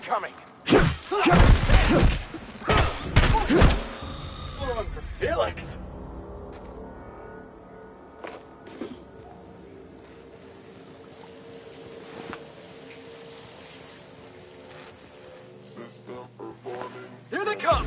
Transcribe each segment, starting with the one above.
incoming! One for Felix! System performing. Here they come!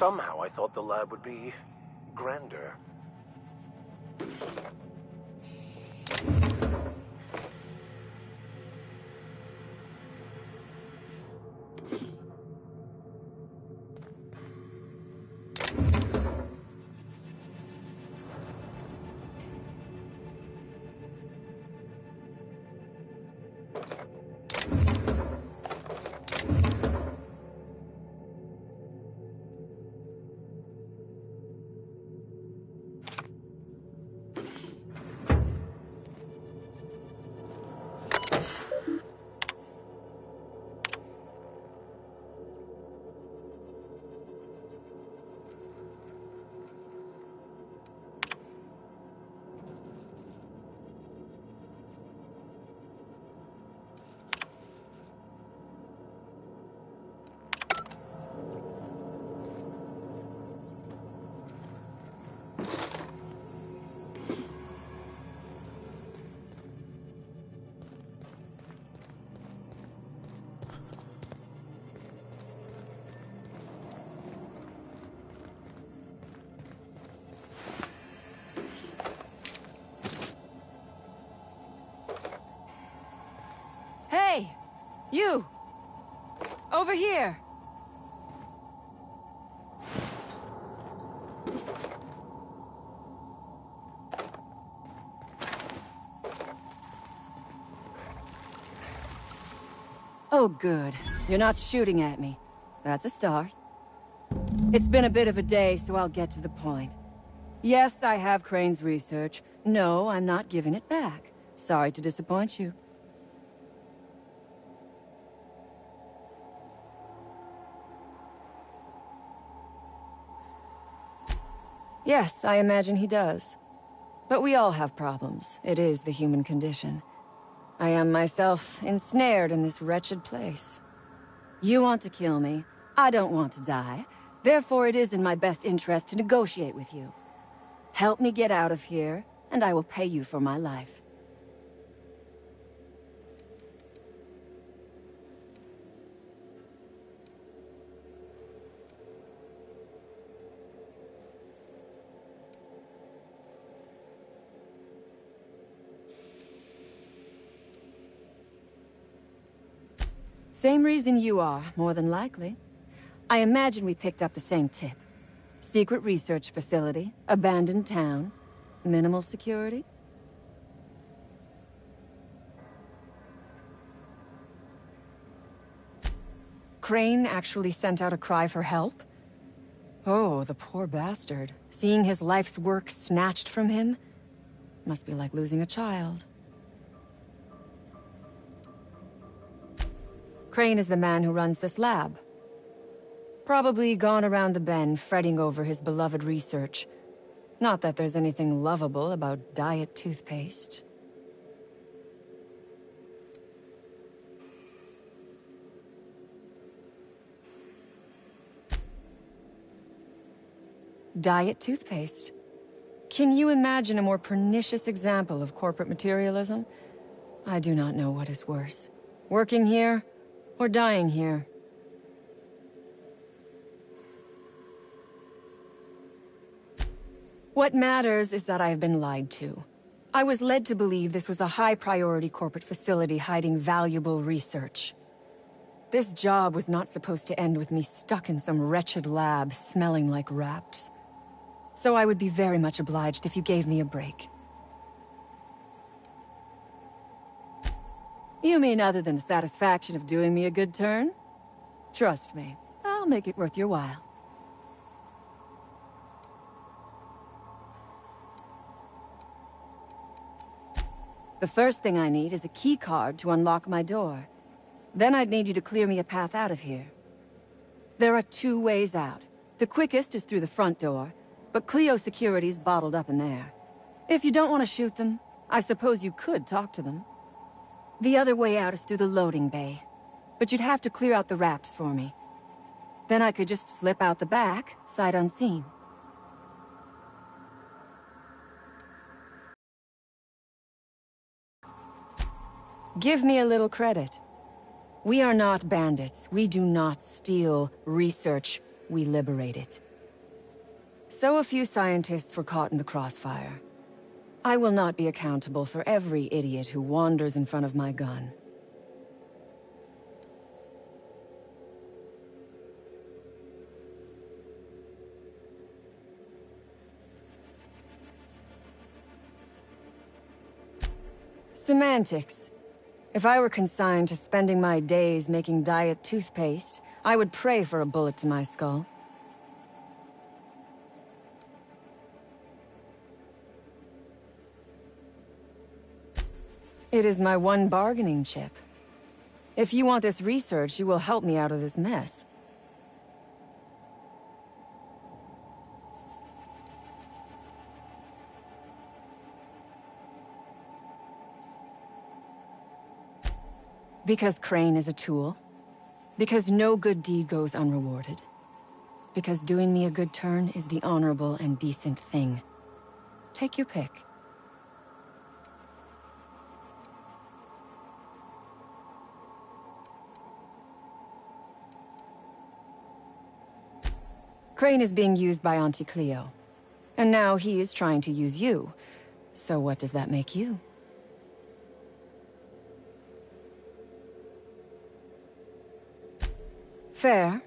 Somehow I thought the lab would be grander. You! Over here! Oh, good. You're not shooting at me. That's a start. It's been a bit of a day, so I'll get to the point. Yes, I have Crane's research. No, I'm not giving it back. Sorry to disappoint you. Yes, I imagine he does. But we all have problems. It is the human condition. I am myself ensnared in this wretched place. You want to kill me. I don't want to die. Therefore, it is in my best interest to negotiate with you. Help me get out of here, and I will pay you for my life. Same reason you are, more than likely. I imagine we picked up the same tip. Secret research facility, abandoned town, minimal security. Crane actually sent out a cry for help? Oh, the poor bastard. Seeing his life's work snatched from him? Must be like losing a child. Crane is the man who runs this lab. Probably gone around the bend fretting over his beloved research. Not that there's anything lovable about diet toothpaste. Diet toothpaste. Can you imagine a more pernicious example of corporate materialism? I do not know what is worse. Working here, or dying here. What matters is that I have been lied to. I was led to believe this was a high-priority corporate facility hiding valuable research. This job was not supposed to end with me stuck in some wretched lab smelling like rats. So I would be very much obliged if you gave me a break. You mean other than the satisfaction of doing me a good turn? Trust me, I'll make it worth your while. The first thing I need is a key card to unlock my door. Then I'd need you to clear me a path out of here. There are 2 ways out. The quickest is through the front door, but Clio security's bottled up in there. If you don't want to shoot them, I suppose you could talk to them. The other way out is through the loading bay, but you'd have to clear out the wraps for me. Then I could just slip out the back, sight unseen. Give me a little credit. We are not bandits. We do not steal research. We liberate it. So a few scientists were caught in the crossfire. I will not be accountable for every idiot who wanders in front of my gun. Semantics. If I were consigned to spending my days making diet toothpaste, I would pray for a bullet to my skull. It is my one bargaining chip. If you want this research, you will help me out of this mess. Because Crane is a tool. Because no good deed goes unrewarded. Because doing me a good turn is the honorable and decent thing. Take your pick. Crane is being used by Auntie Cleo. And now he is trying to use you. So what does that make you? Fair.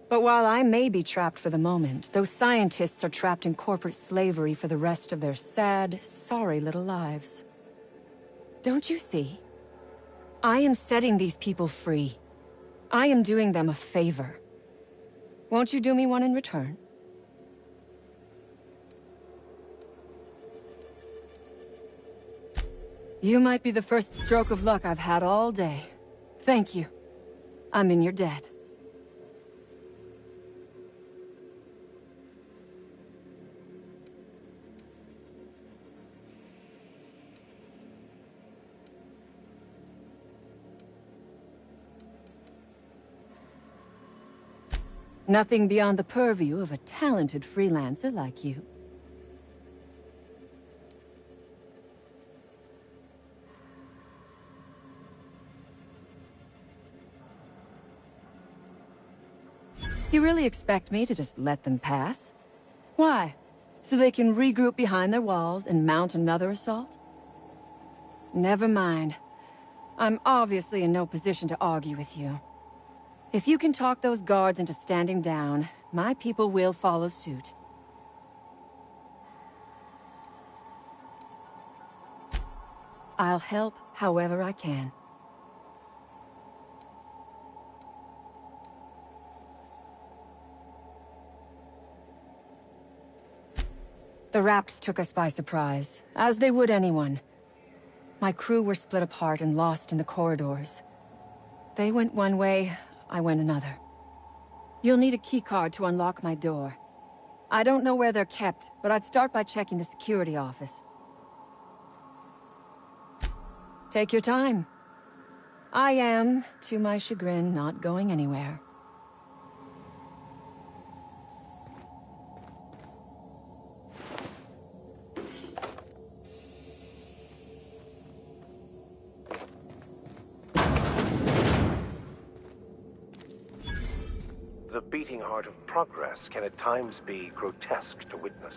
But while I may be trapped for the moment, those scientists are trapped in corporate slavery for the rest of their sad, sorry little lives. Don't you see? I am setting these people free. I am doing them a favor. Won't you do me one in return? You might be the first stroke of luck I've had all day. Thank you. I'm in your debt. Nothing beyond the purview of a talented freelancer like you. You really expect me to just let them pass? Why? So they can regroup behind their walls and mount another assault? Never mind. I'm obviously in no position to argue with you. If you can talk those guards into standing down, my people will follow suit. I'll help however I can. The Raps took us by surprise, as they would anyone. My crew were split apart and lost in the corridors. They went one way, I went another. You'll need a keycard to unlock my door. I don't know where they're kept, but I'd start by checking the security office. Take your time. I am, to my chagrin, not going anywhere. The beating heart of progress can at times be grotesque to witness.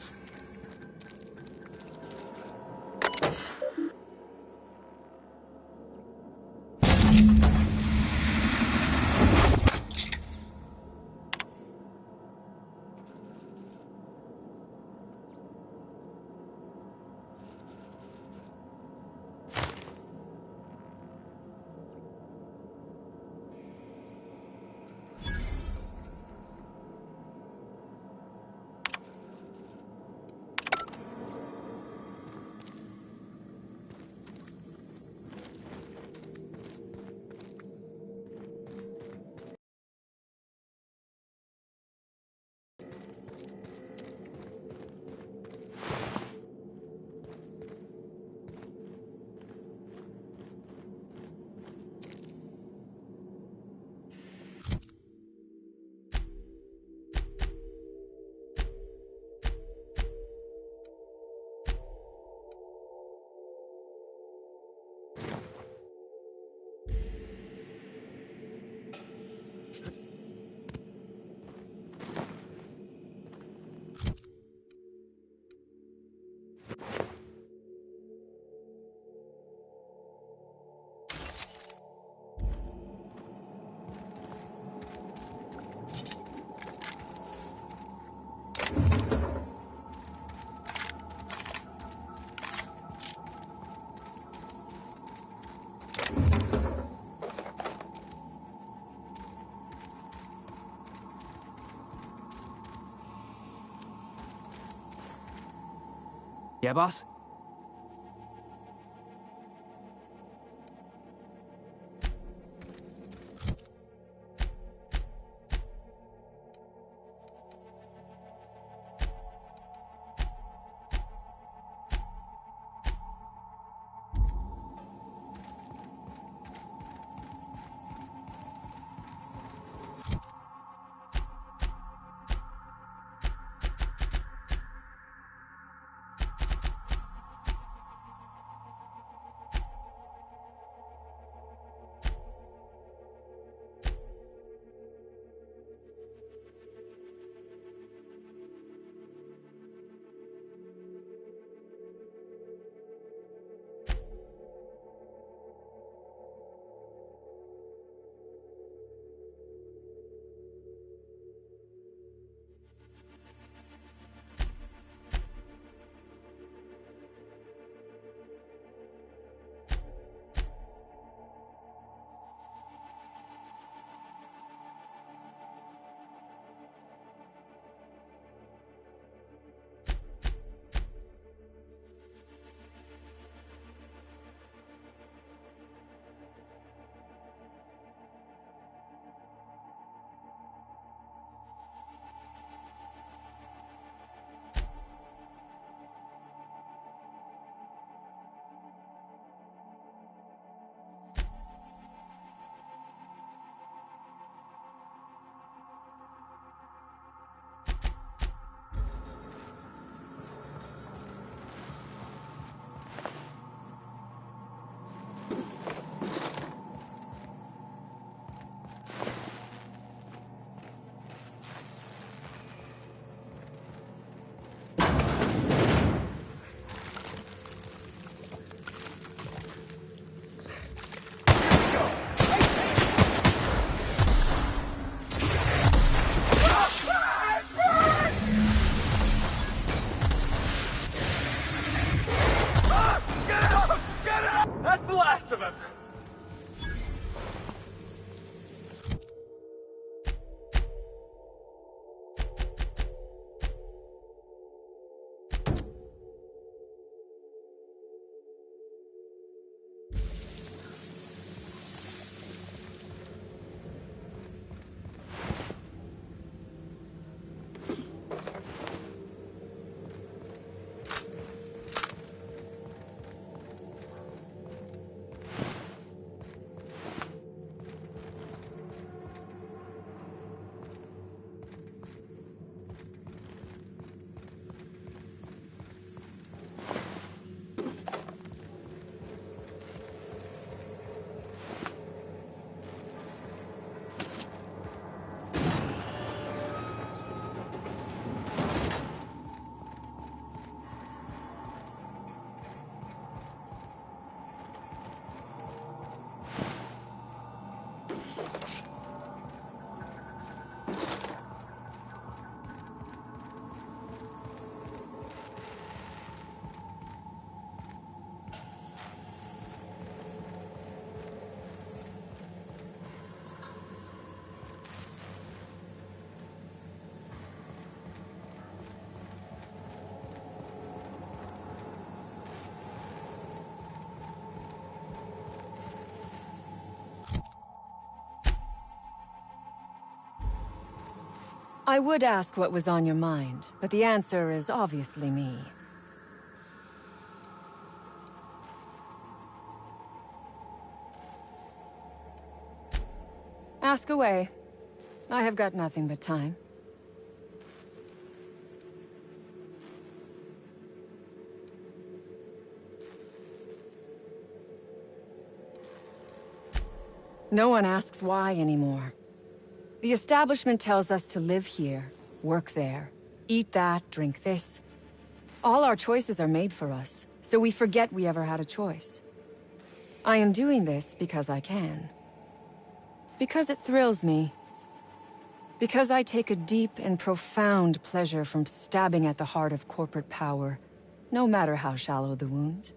Yeah, boss? I would ask what was on your mind, but the answer is obviously me. Ask away. I have got nothing but time. No one asks why anymore. The establishment tells us to live here, work there, eat that, drink this. All our choices are made for us, so we forget we ever had a choice. I am doing this because I can. Because it thrills me. Because I take a deep and profound pleasure from stabbing at the heart of corporate power, no matter how shallow the wound.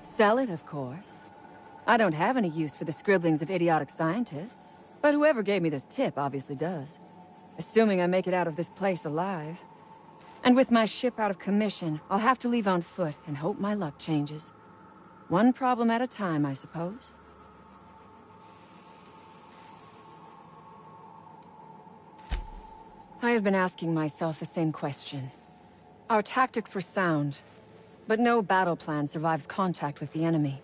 Sell it, of course. I don't have any use for the scribblings of idiotic scientists, but whoever gave me this tip obviously does. Assuming I make it out of this place alive. And with my ship out of commission, I'll have to leave on foot and hope my luck changes. One problem at a time, I suppose. I have been asking myself the same question. Our tactics were sound, but no battle plan survives contact with the enemy.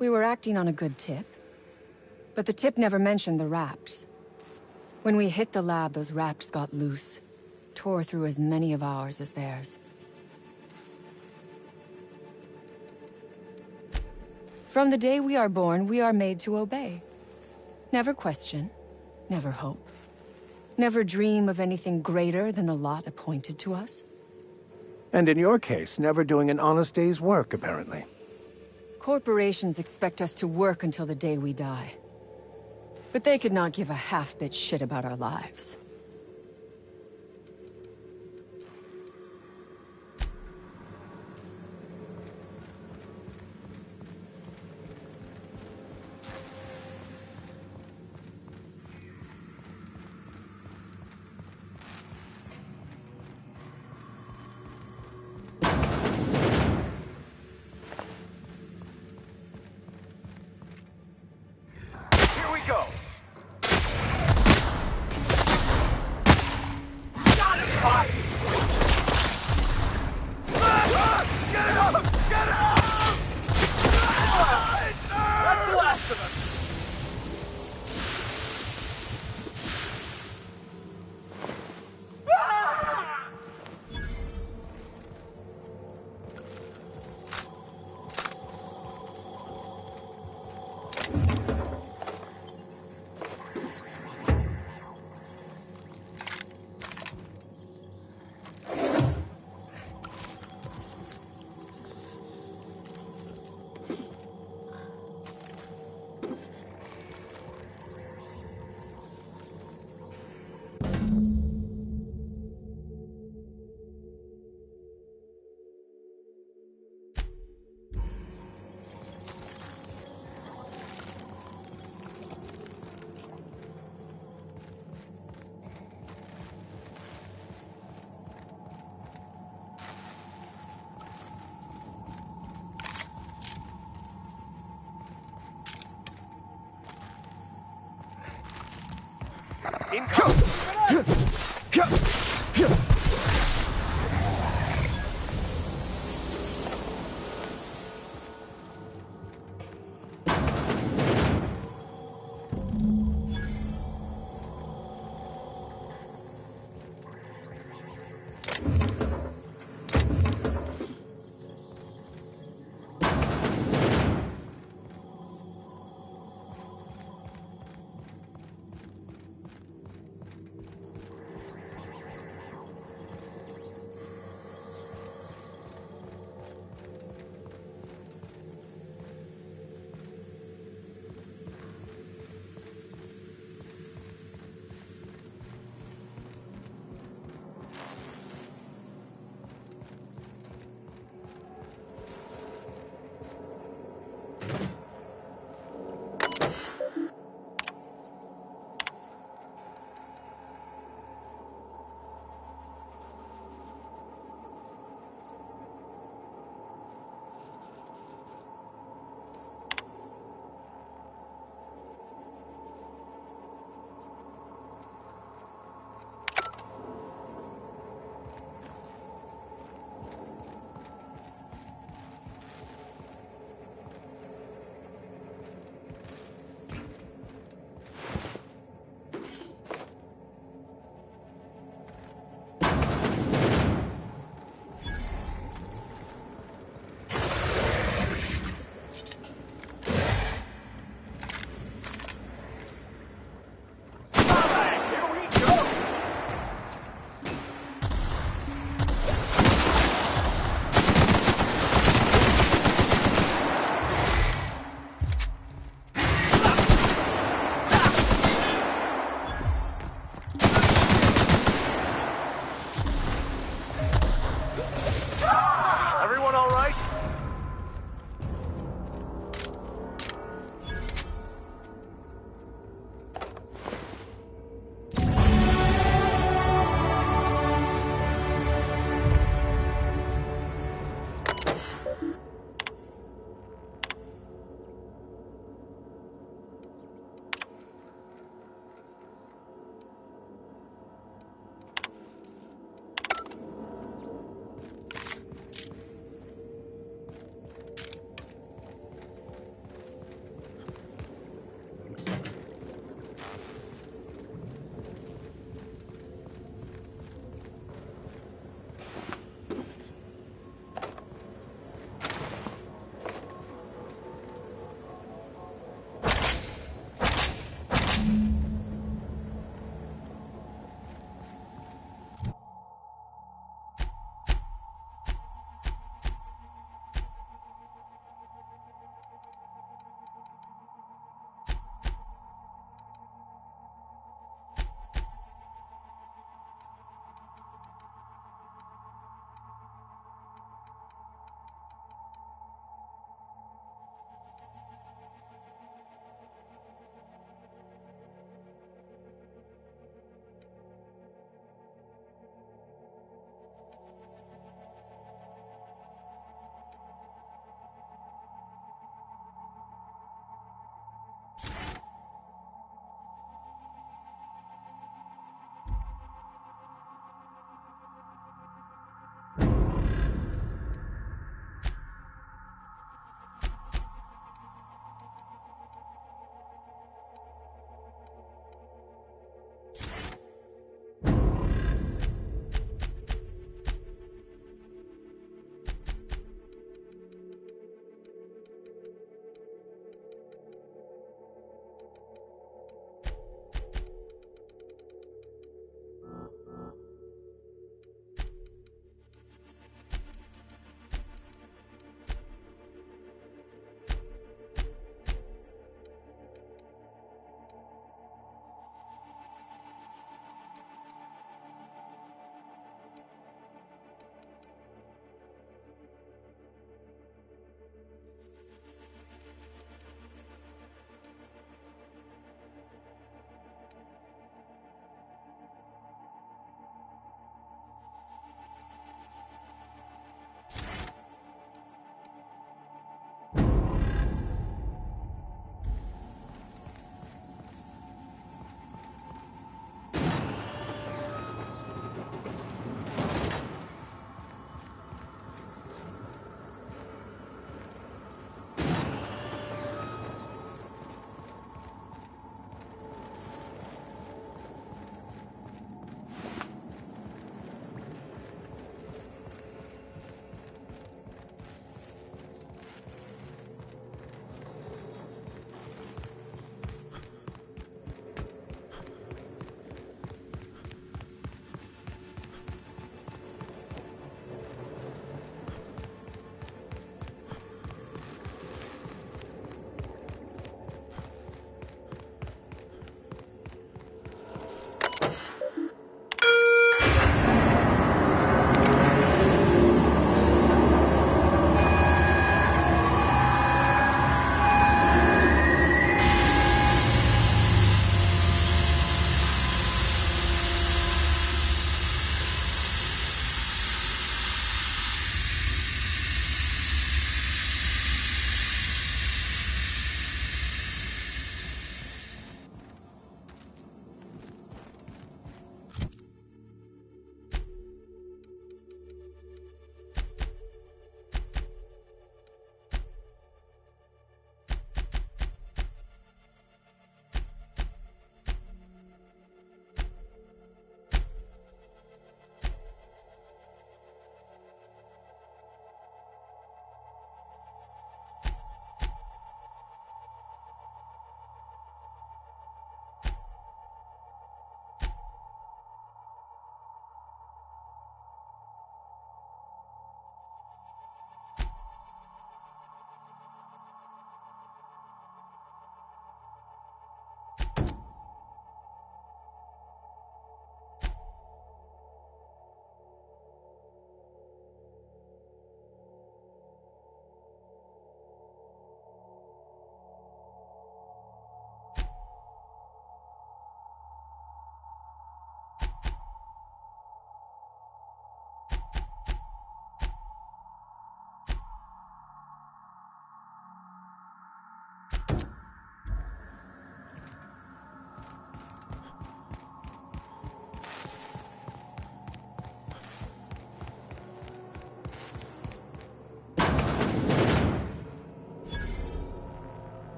We were acting on a good tip, but the tip never mentioned the Rapts. When we hit the lab, those Rapts got loose, tore through as many of ours as theirs. From the day we are born, we are made to obey. Never question, never hope. Never dream of anything greater than the lot appointed to us. And in your case, never doing an honest day's work, apparently. Corporations expect us to work until the day we die. But they could not give a half-bit shit about our lives. Here we go! Got him! Fight! Get it up! Get it up! That's the last of us!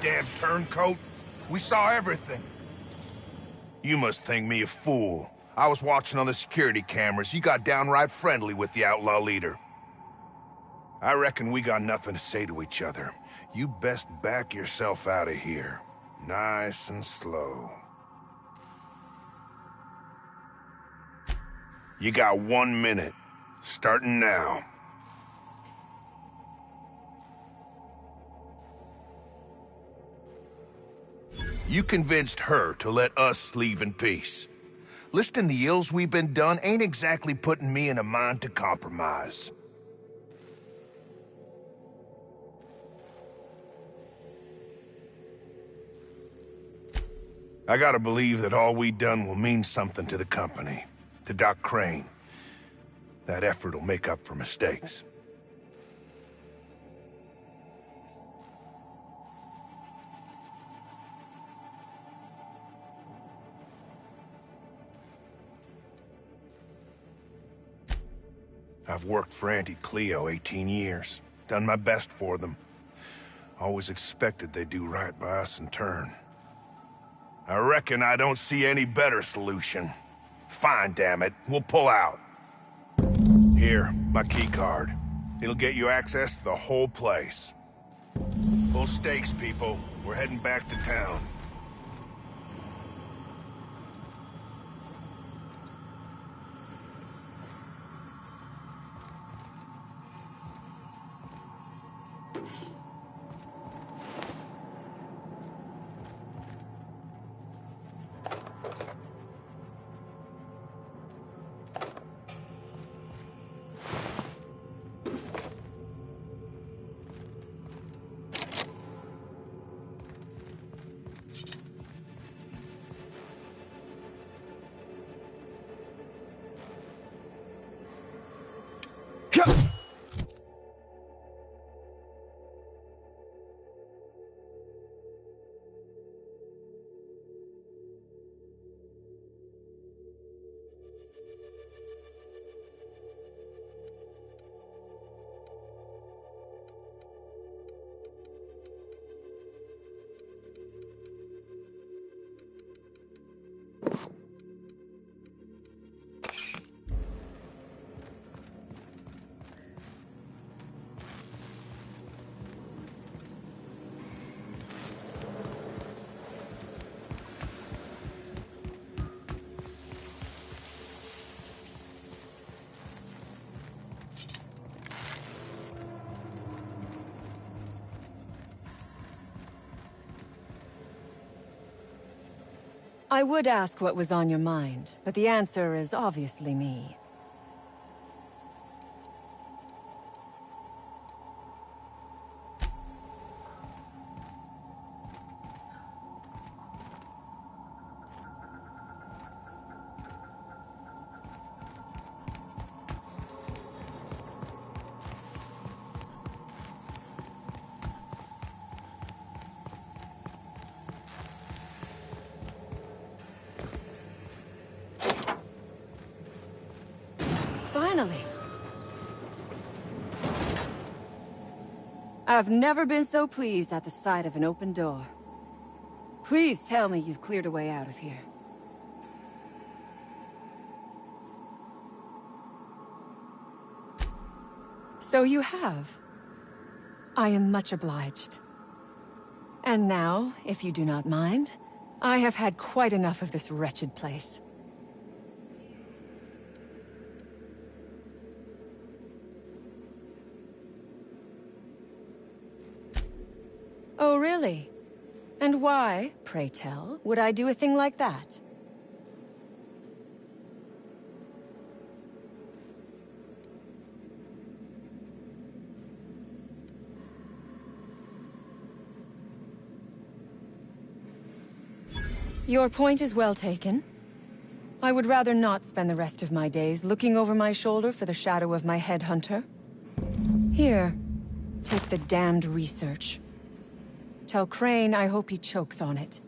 damn turncoat. We saw everything. You must think me a fool. I was watching on the security cameras. You got downright friendly with the outlaw leader. I reckon we got nothing to say to each other. You best back yourself out of here. Nice and slow. You got 1 minute. Starting now. You convinced her to let us leave in peace. Listing the ills we've been done ain't exactly putting me in a mind to compromise. I gotta believe that all we done will mean something to the company, to Doc Crane. That effort will make up for mistakes. I've worked for Auntie Cleo 18 years. Done my best for them. Always expected they'd do right by us in turn. I reckon I don't see any better solution. Fine, damn it. We'll pull out. Here, my key card. It'll get you access to the whole place. Full stakes, people. We're heading back to town. I would ask what was on your mind, but the answer is obviously me. Finally. I've never been so pleased at the sight of an open door. Please tell me you've cleared a way out of here. So you have. I am much obliged. And now, if you do not mind, I have had quite enough of this wretched place. Oh, really? And why, pray tell, would I do a thing like that? Your point is well taken. I would rather not spend the rest of my days looking over my shoulder for the shadow of my headhunter. Here, take the damned research. Tell Crane I hope he chokes on it.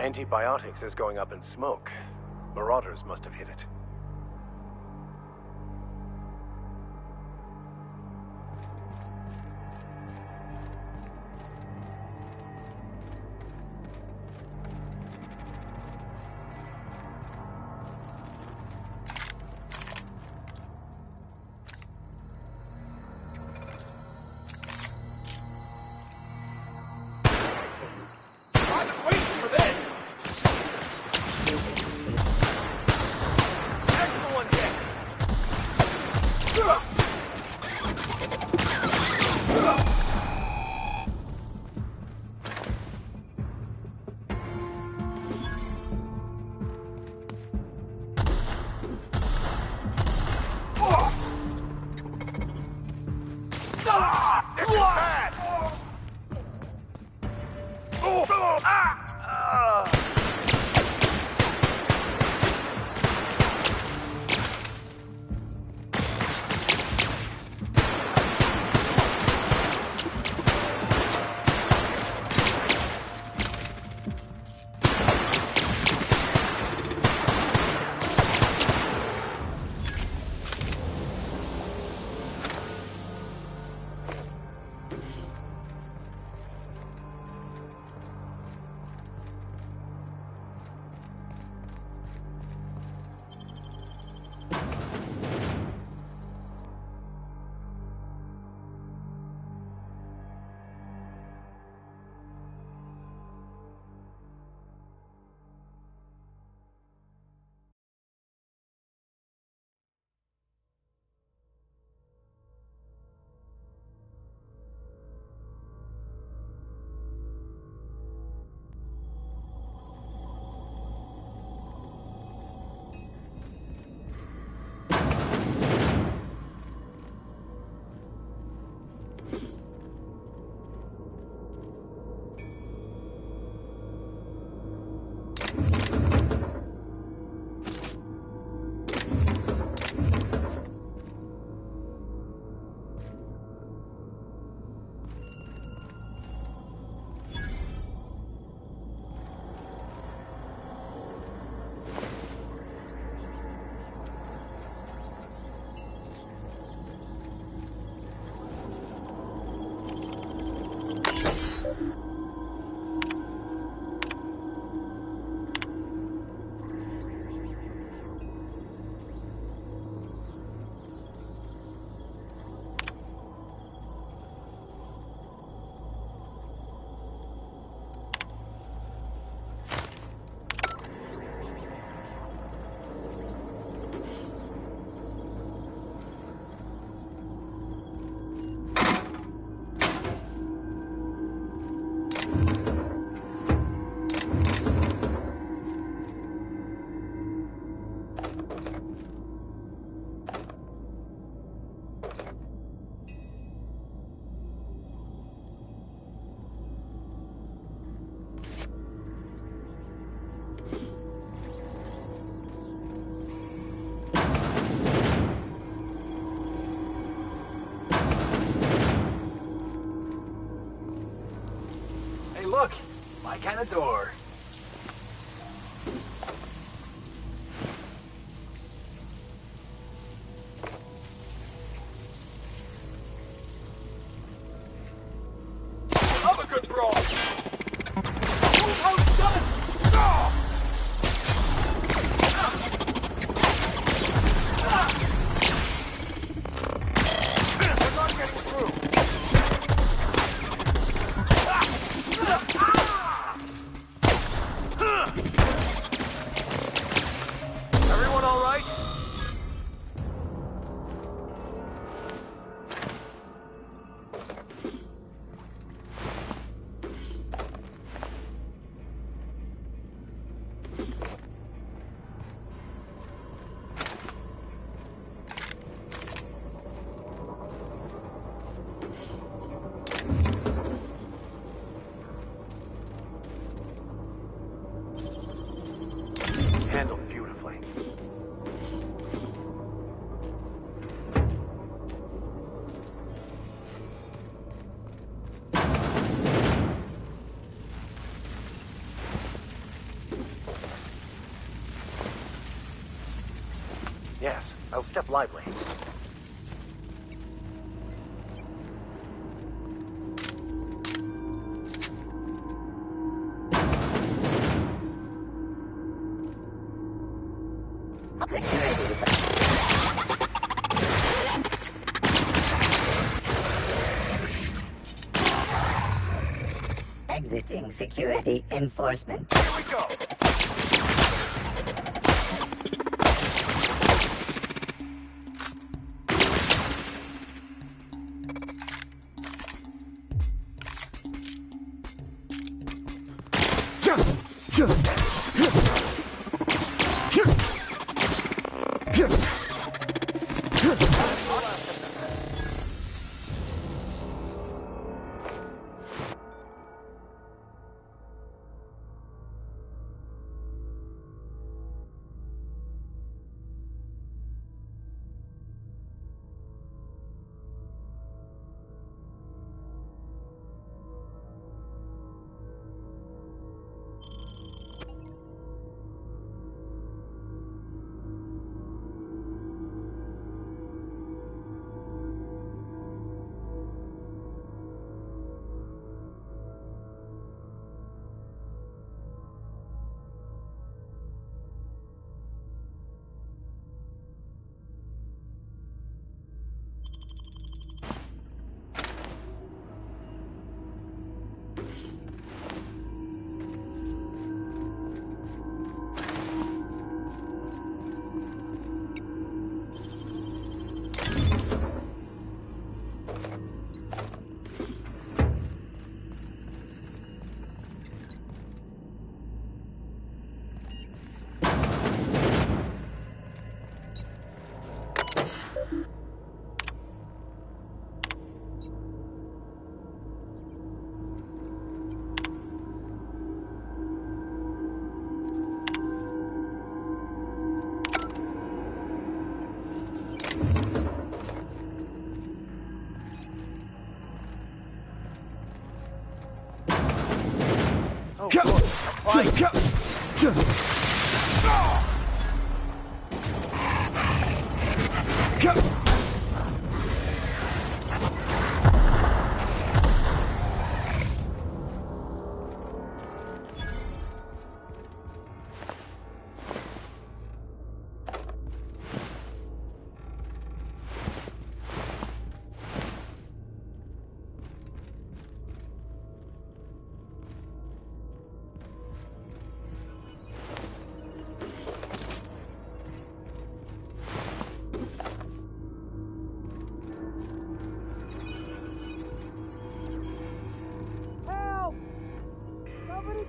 Antibiotics is going up in smoke. Marauders must have hit it. Look, my kind of door. Other control. How done? I'm not getting through. Yes. Oh, step lively. Exiting security enforcement. Here we go.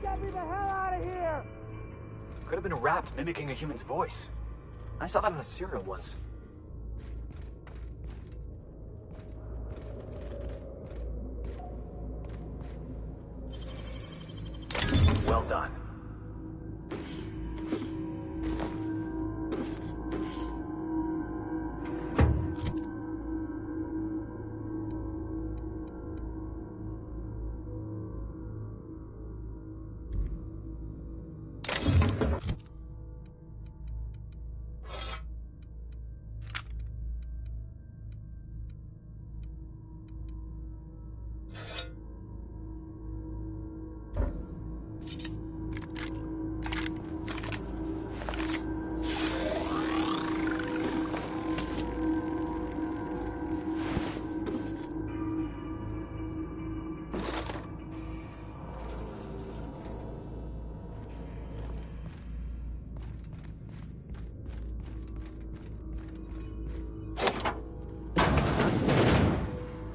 Get me the hell out of here! Could have been wrapped mimicking a human's voice. I saw that in the serial once. Well done.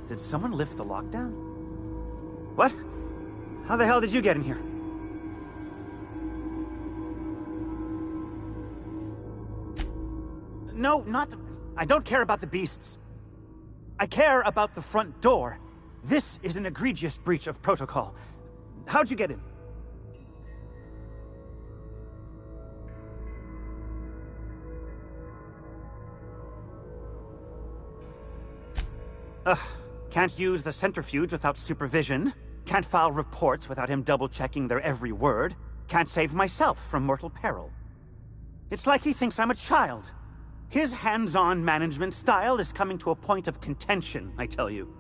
Did someone lift the lockdown? What? How the hell did you get in here? No, not... I don't care about the beasts. I care about the front door. This is an egregious breach of protocol. How'd you get in? Can't use the centrifuge without supervision. Can't file reports without him double-checking their every word. Can't save myself from mortal peril. It's like he thinks I'm a child. His hands-on management style is coming to a point of contention, I tell you.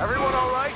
Everyone all right?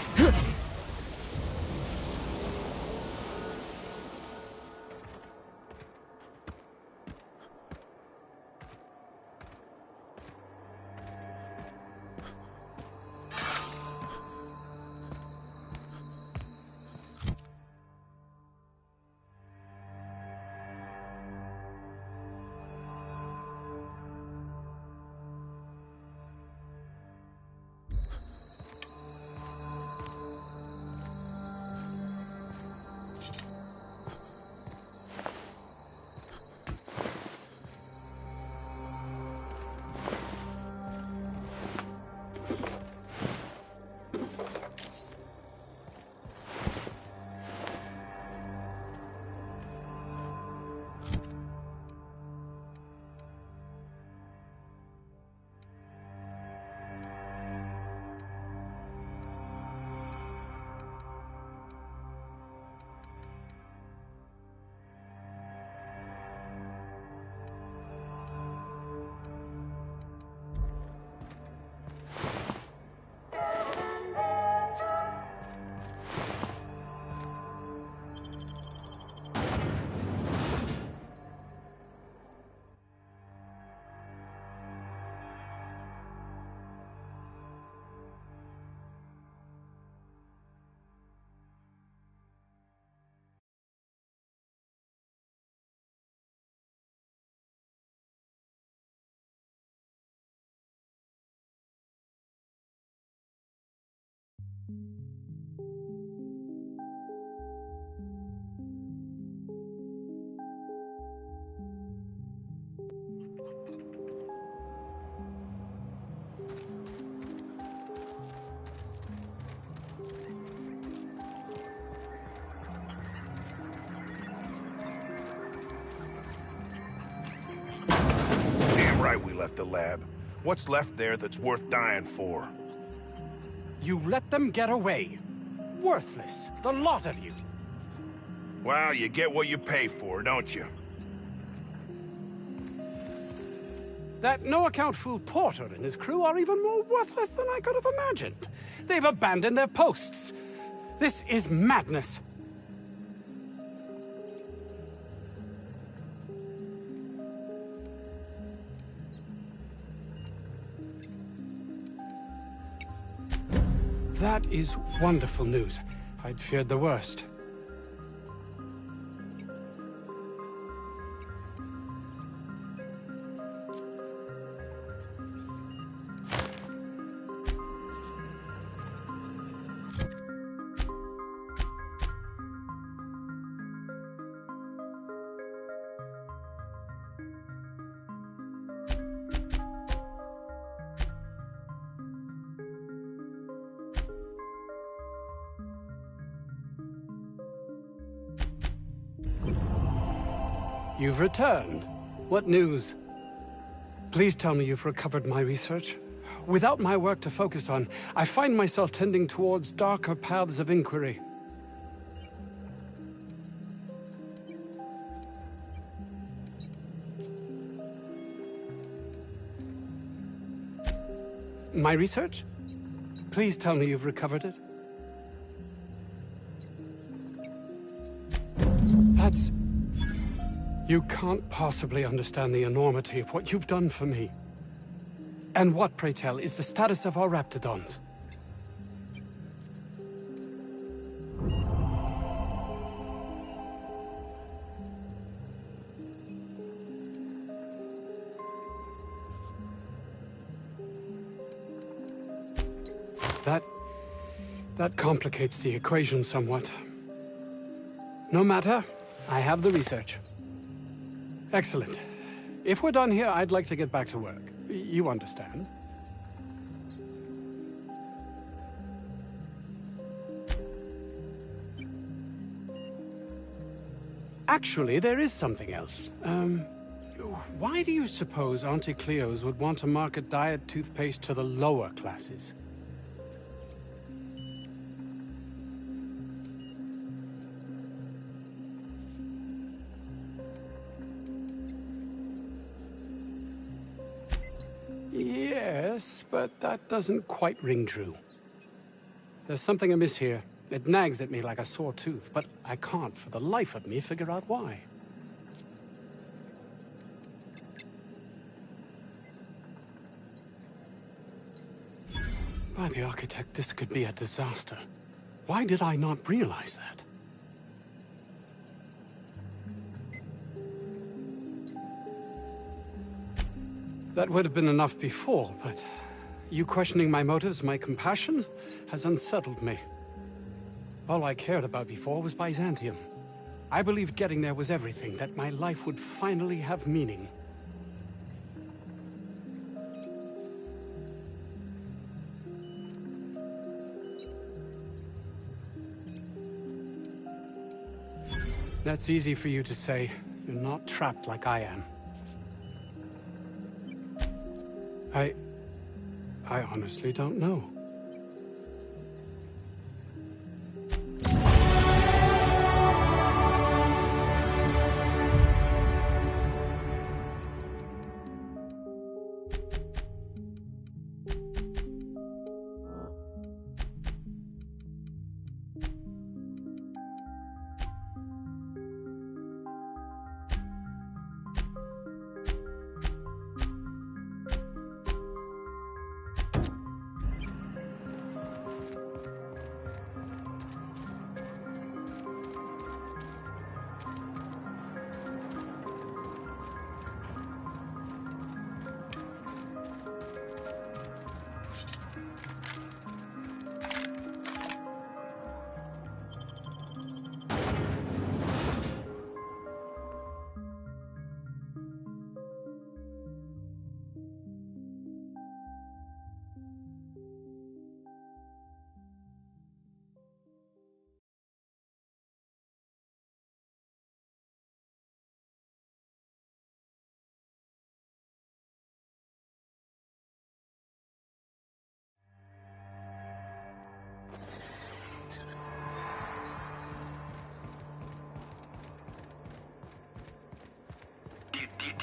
Right, we left the lab. What's left there that's worth dying for? You let them get away. Worthless, the lot of you. Well, you get what you pay for, don't you? That no-account fool Porter and his crew are even more worthless than I could have imagined. They've abandoned their posts. This is madness. That is wonderful news. I'd feared the worst. You've returned. What news? Please tell me you've recovered my research. Without my work to focus on, I find myself tending towards darker paths of inquiry. My research? Please tell me you've recovered it. That's... You can't possibly understand the enormity of what you've done for me. And what, pray tell, is the status of our Raptidons? That complicates the equation somewhat. No matter, I have the research. Excellent. If we're done here, I'd like to get back to work. You understand? Actually, there is something else. Why do you suppose Auntie Cleo's would want to market diet toothpaste to the lower classes? Yes, but that doesn't quite ring true. There's something amiss here. It nags at me like a sore tooth, but I can't for the life of me figure out why. By the Architect, this could be a disaster. Why did I not realize that? That would have been enough before, but you questioning my motives, my compassion, has unsettled me. All I cared about before was Byzantium. I believed getting there was everything, that my life would finally have meaning. That's easy for you to say. You're not trapped like I am. I honestly don't know.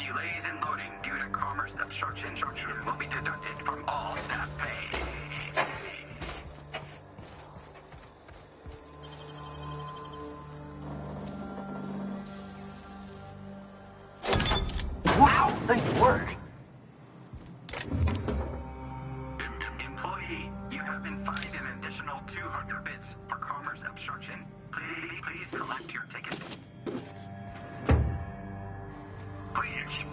Delays in loading due to commerce obstruction will be deducted from all staff pay. Wow, nice work. Employee, you have been fined an additional 200 bits for commerce obstruction. Please collect your ticket. Please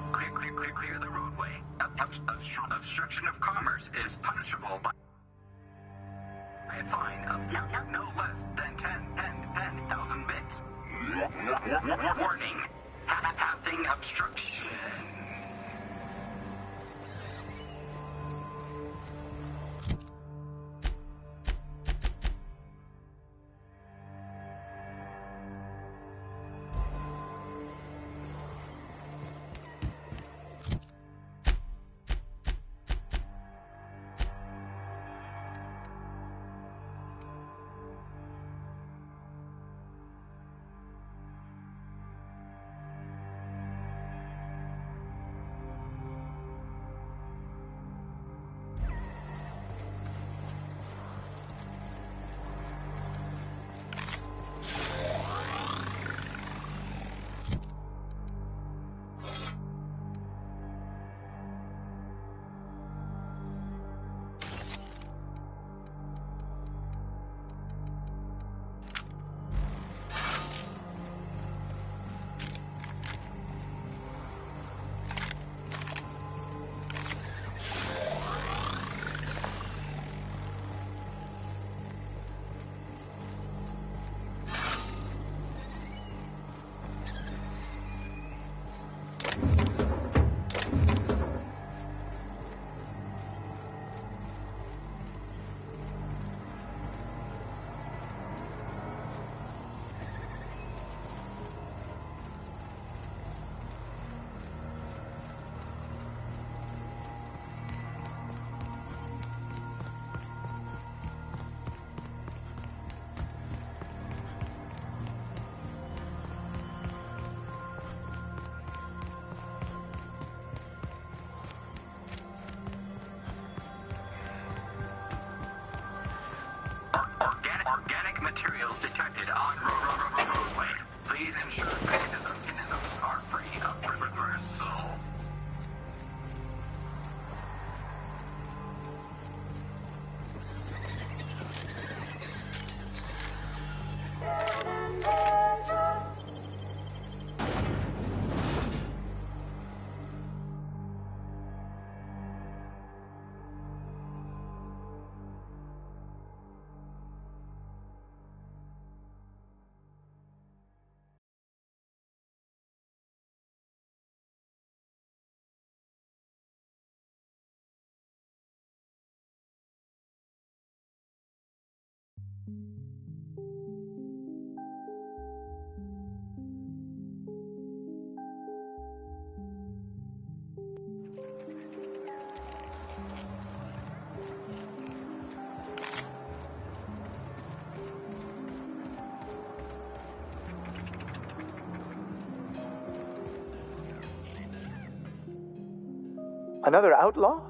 clear the roadway. Obstruction of commerce is punishable by a fine of no less than 10,000 bits. Warning, having obstruction. Organic materials detected on roadway. Please ensure mechanisms are free of reversal. Another outlaw?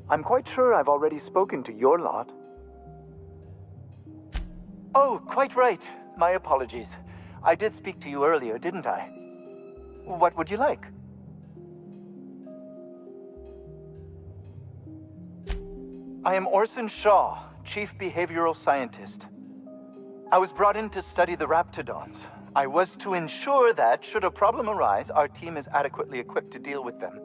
I'm quite sure I've already spoken to your lot. Oh, quite right. My apologies. I did speak to you earlier, didn't I? What would you like? I am Orson Shaw, Chief Behavioral Scientist. I was brought in to study the Raptidons. I was to ensure that, should a problem arise, our team is adequately equipped to deal with them.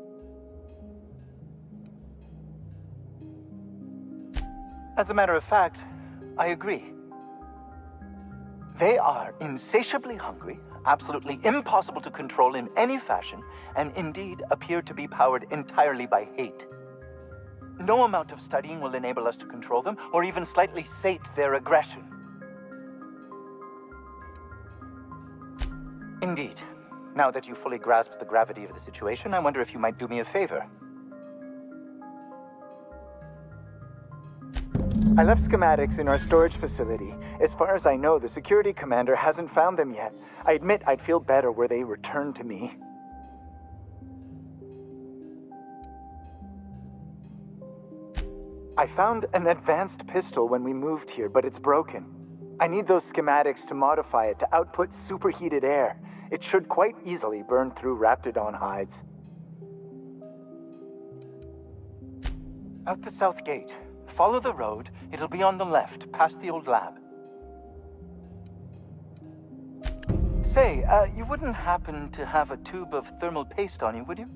As a matter of fact, I agree. They are insatiably hungry, absolutely impossible to control in any fashion, and indeed appear to be powered entirely by hate. No amount of studying will enable us to control them, or even slightly sate their aggression. Indeed. Now that you fully grasp the gravity of the situation, I wonder if you might do me a favor. I left schematics in our storage facility. As far as I know, the security commander hasn't found them yet. I admit I'd feel better were they returned to me. I found an advanced pistol when we moved here, but it's broken. I need those schematics to modify it to output superheated air. It should quite easily burn through Raptidon hides. Out the south gate. Follow the road. It'll be on the left, past the old lab. Say, you wouldn't happen to have a tube of thermal paste on you, would you?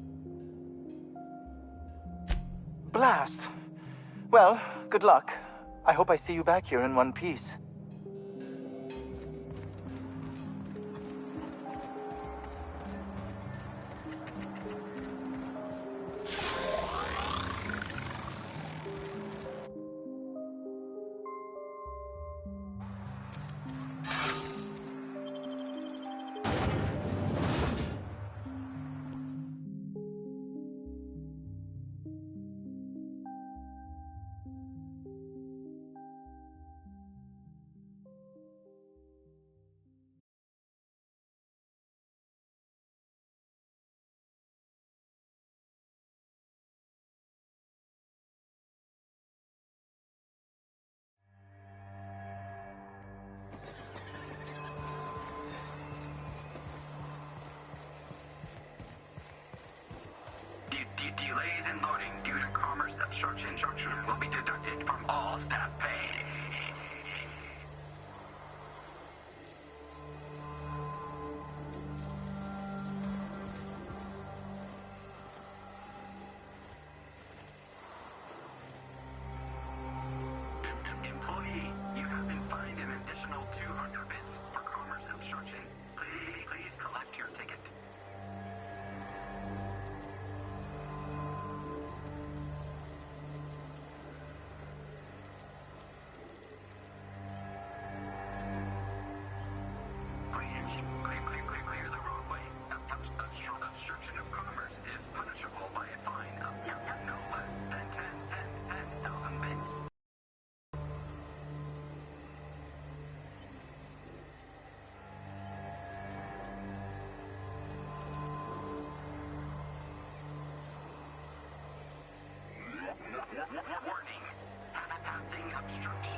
Blast! Well, good luck. I hope I see you back here in one piece. Delays in loading due to commerce obstruction will be deducted from all staff pay. Employee, you have been fined an additional 200 bits for commerce obstruction. Please collect your ticket. Clear the roadway. Obstruction of commerce is punishable by a fine of no less than 10,000 bits. Warning. Having obstruction.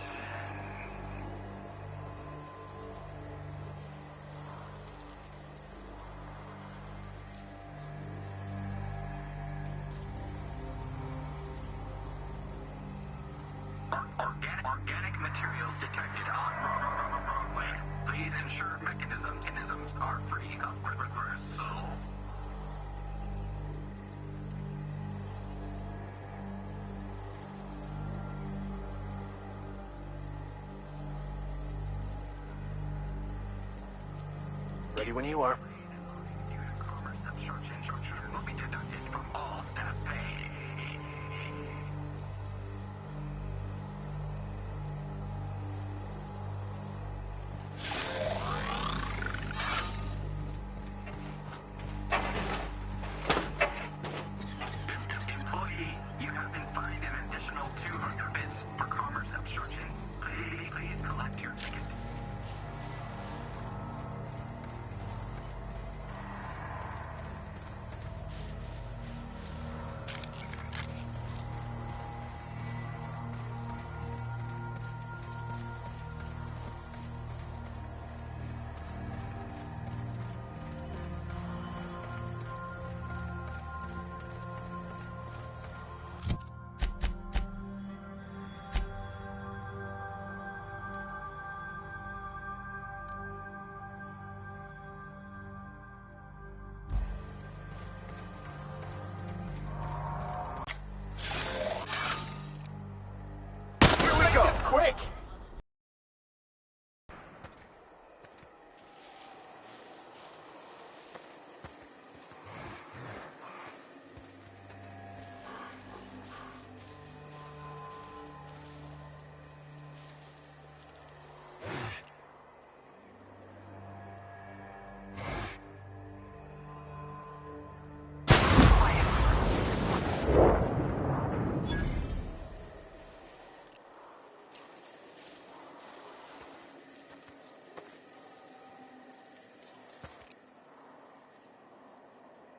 Organic materials detected on roadway. Please ensure mechanisms are free of gristle. Ready when you are. Due to commerce obstruction will be deducted from all staff pay. Employee, you have been fined an additional 200 bits for commerce obstruction. Please collect your ticket. Quick!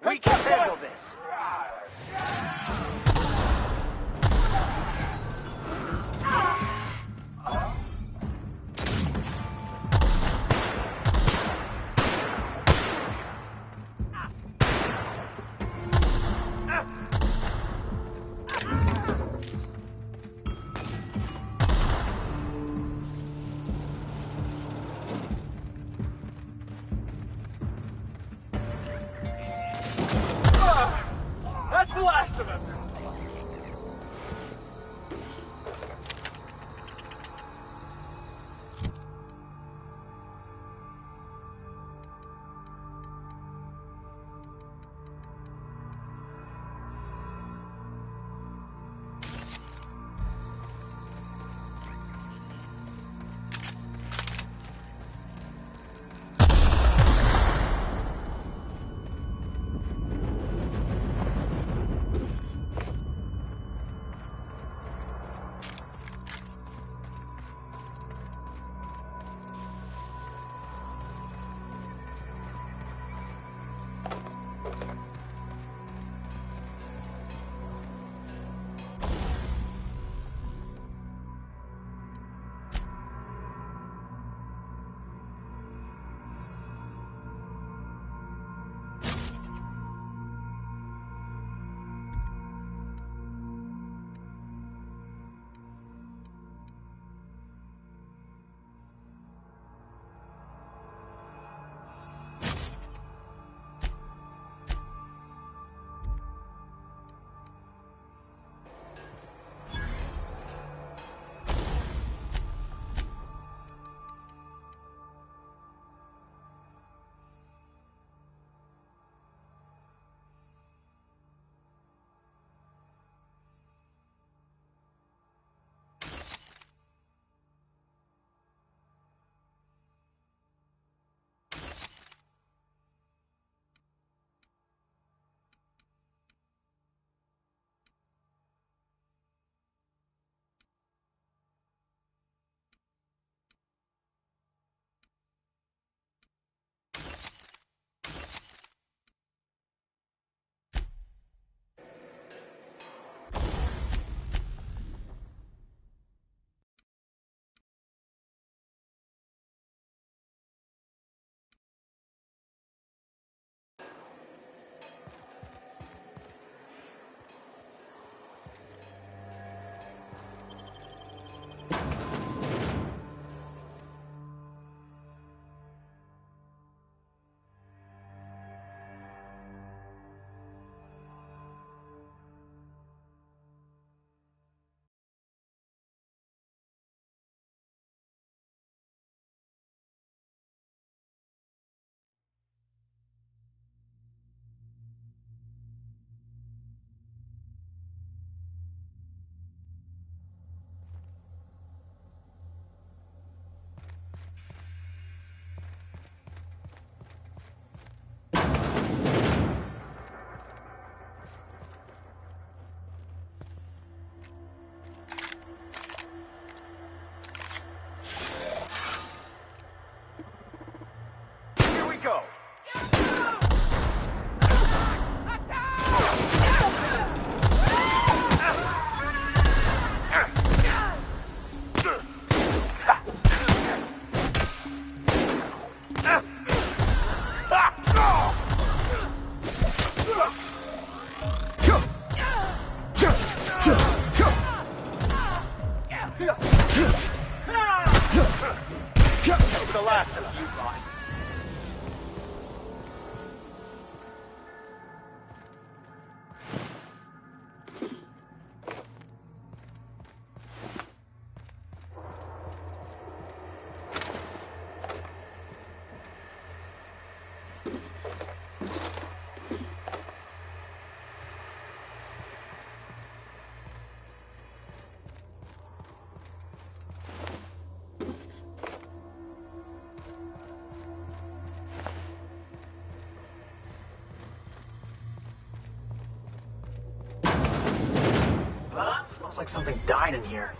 We can handle this! The last of us! Go! The last of you, boss. Smells like something died in here.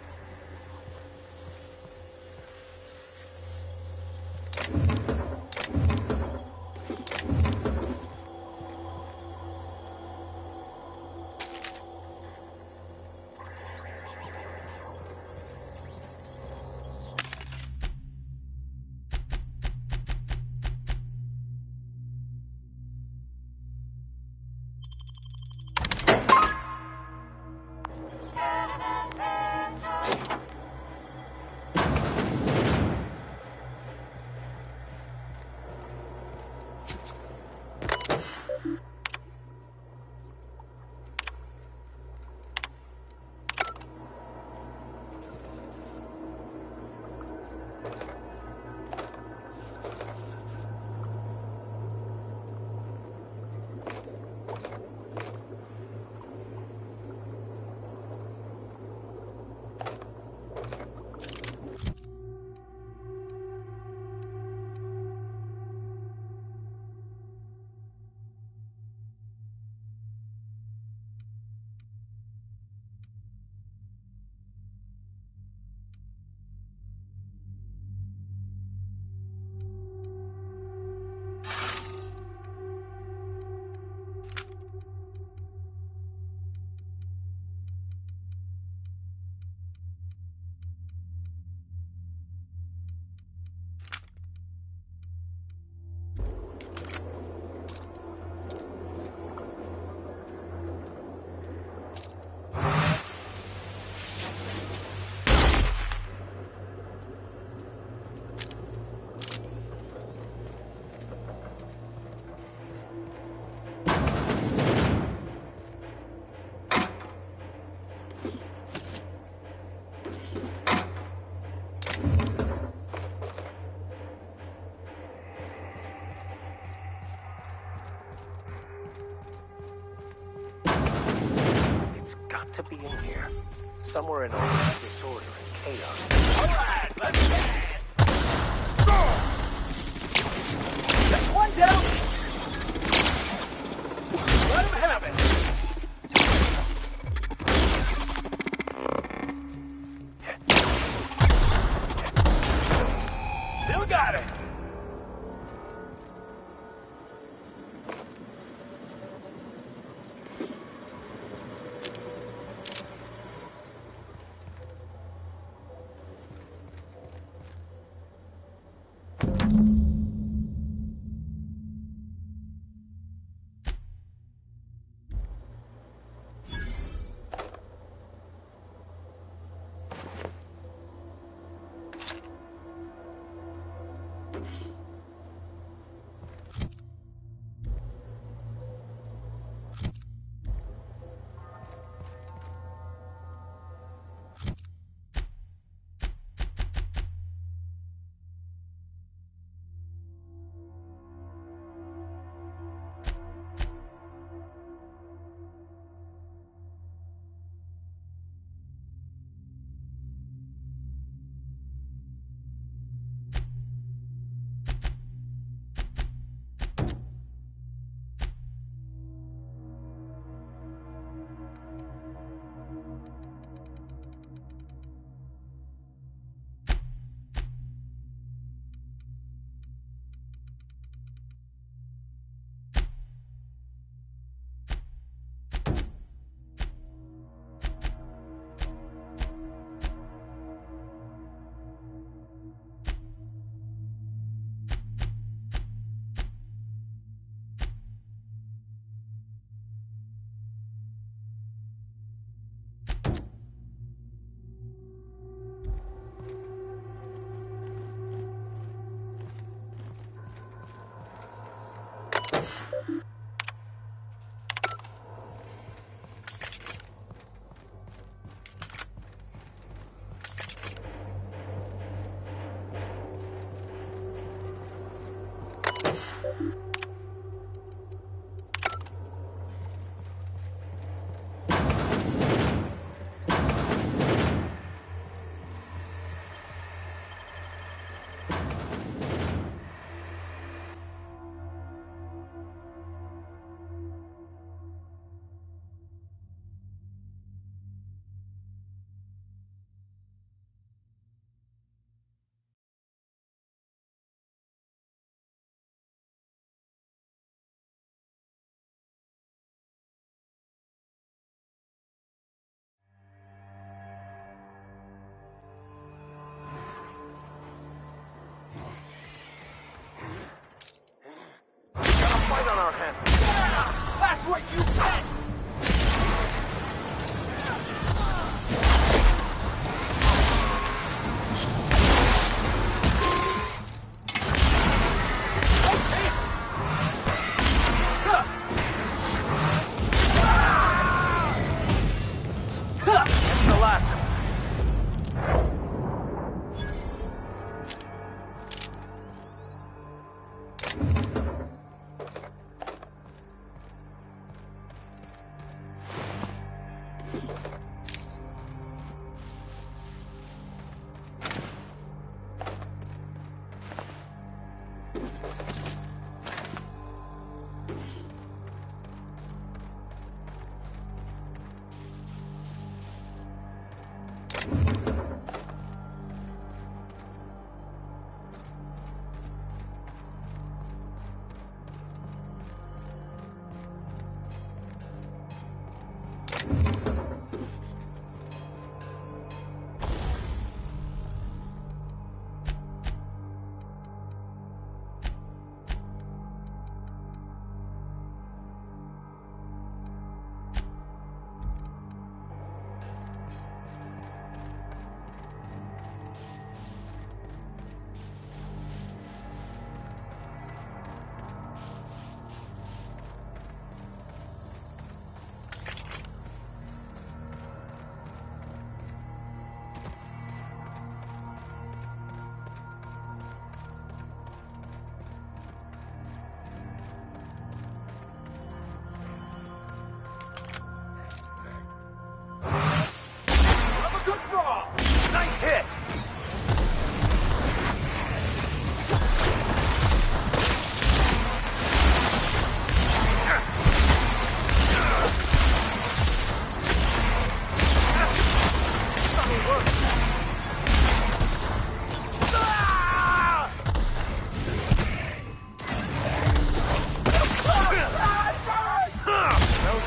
To be in here, somewhere in all this disorder and chaos. All right, let's dance. That's one down. Let him have it. Still got it.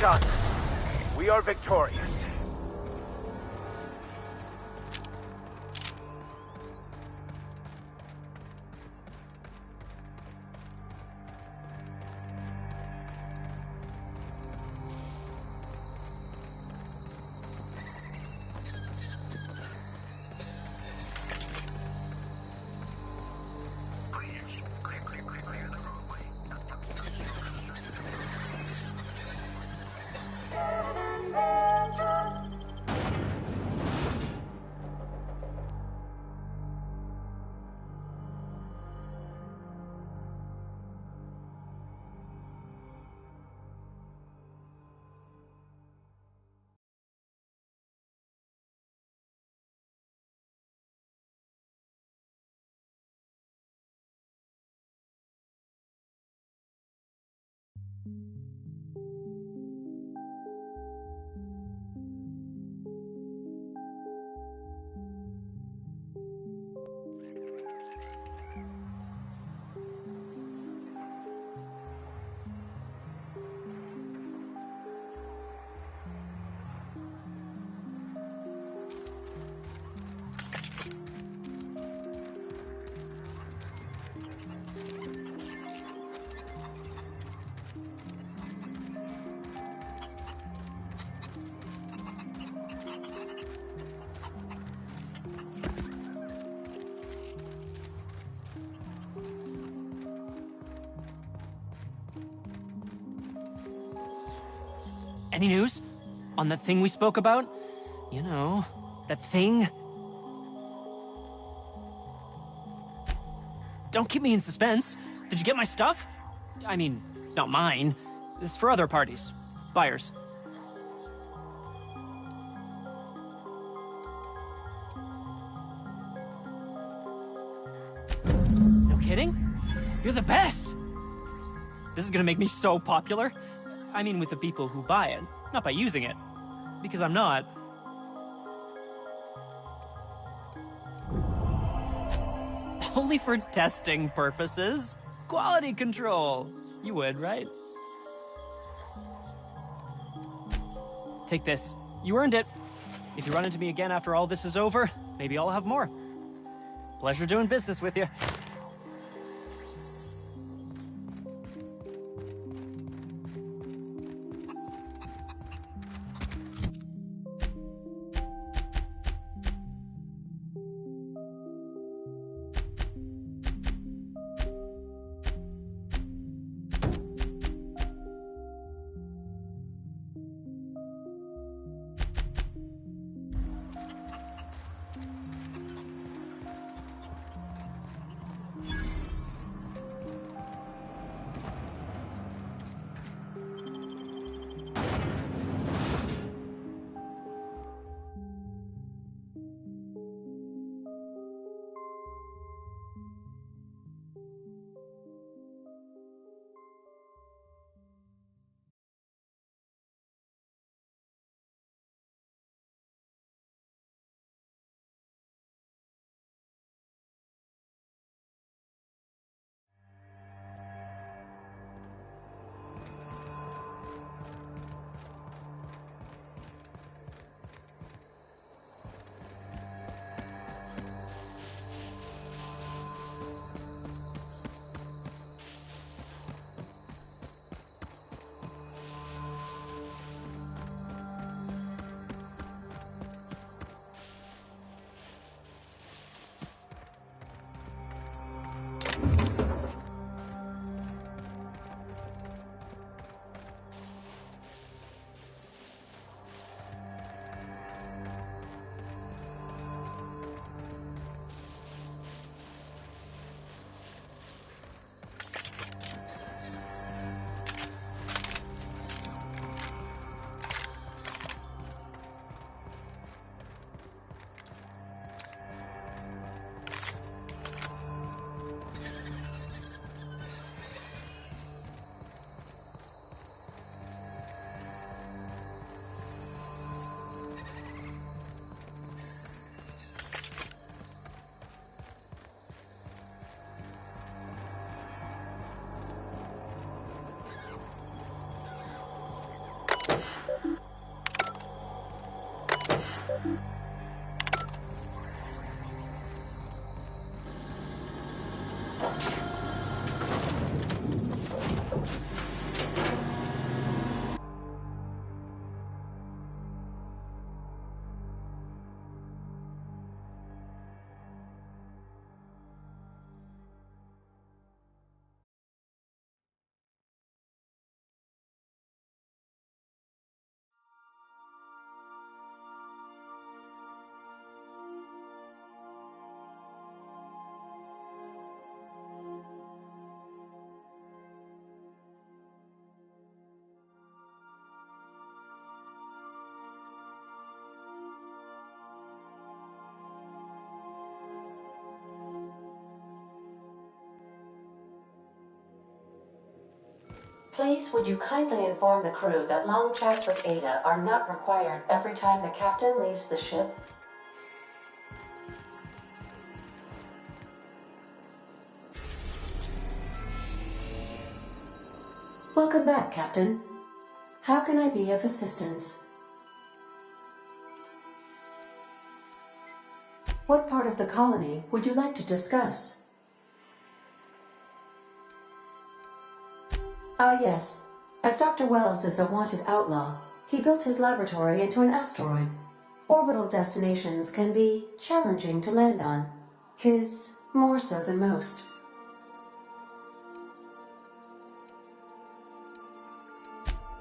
done. We are victorious. Clear the roadway. Any news? On that thing we spoke about? You know, that thing? Don't keep me in suspense. Did you get my stuff? I mean, not mine. It's for other parties. Buyers. No kidding? You're the best! This is gonna make me so popular. I mean, with the people who buy it, not by using it. Because I'm not. Only for testing purposes. Quality control. You would, right? Take this. You earned it. If you run into me again after all this is over, maybe I'll have more. Pleasure doing business with you. Please, would you kindly inform the crew that long chats with Ada are not required every time the captain leaves the ship? Welcome back, Captain. How can I be of assistance? What part of the colony would you like to discuss? Ah, yes. As Dr. Wells is a wanted outlaw, he built his laboratory into an asteroid. Orbital destinations can be challenging to land on. His more so than most.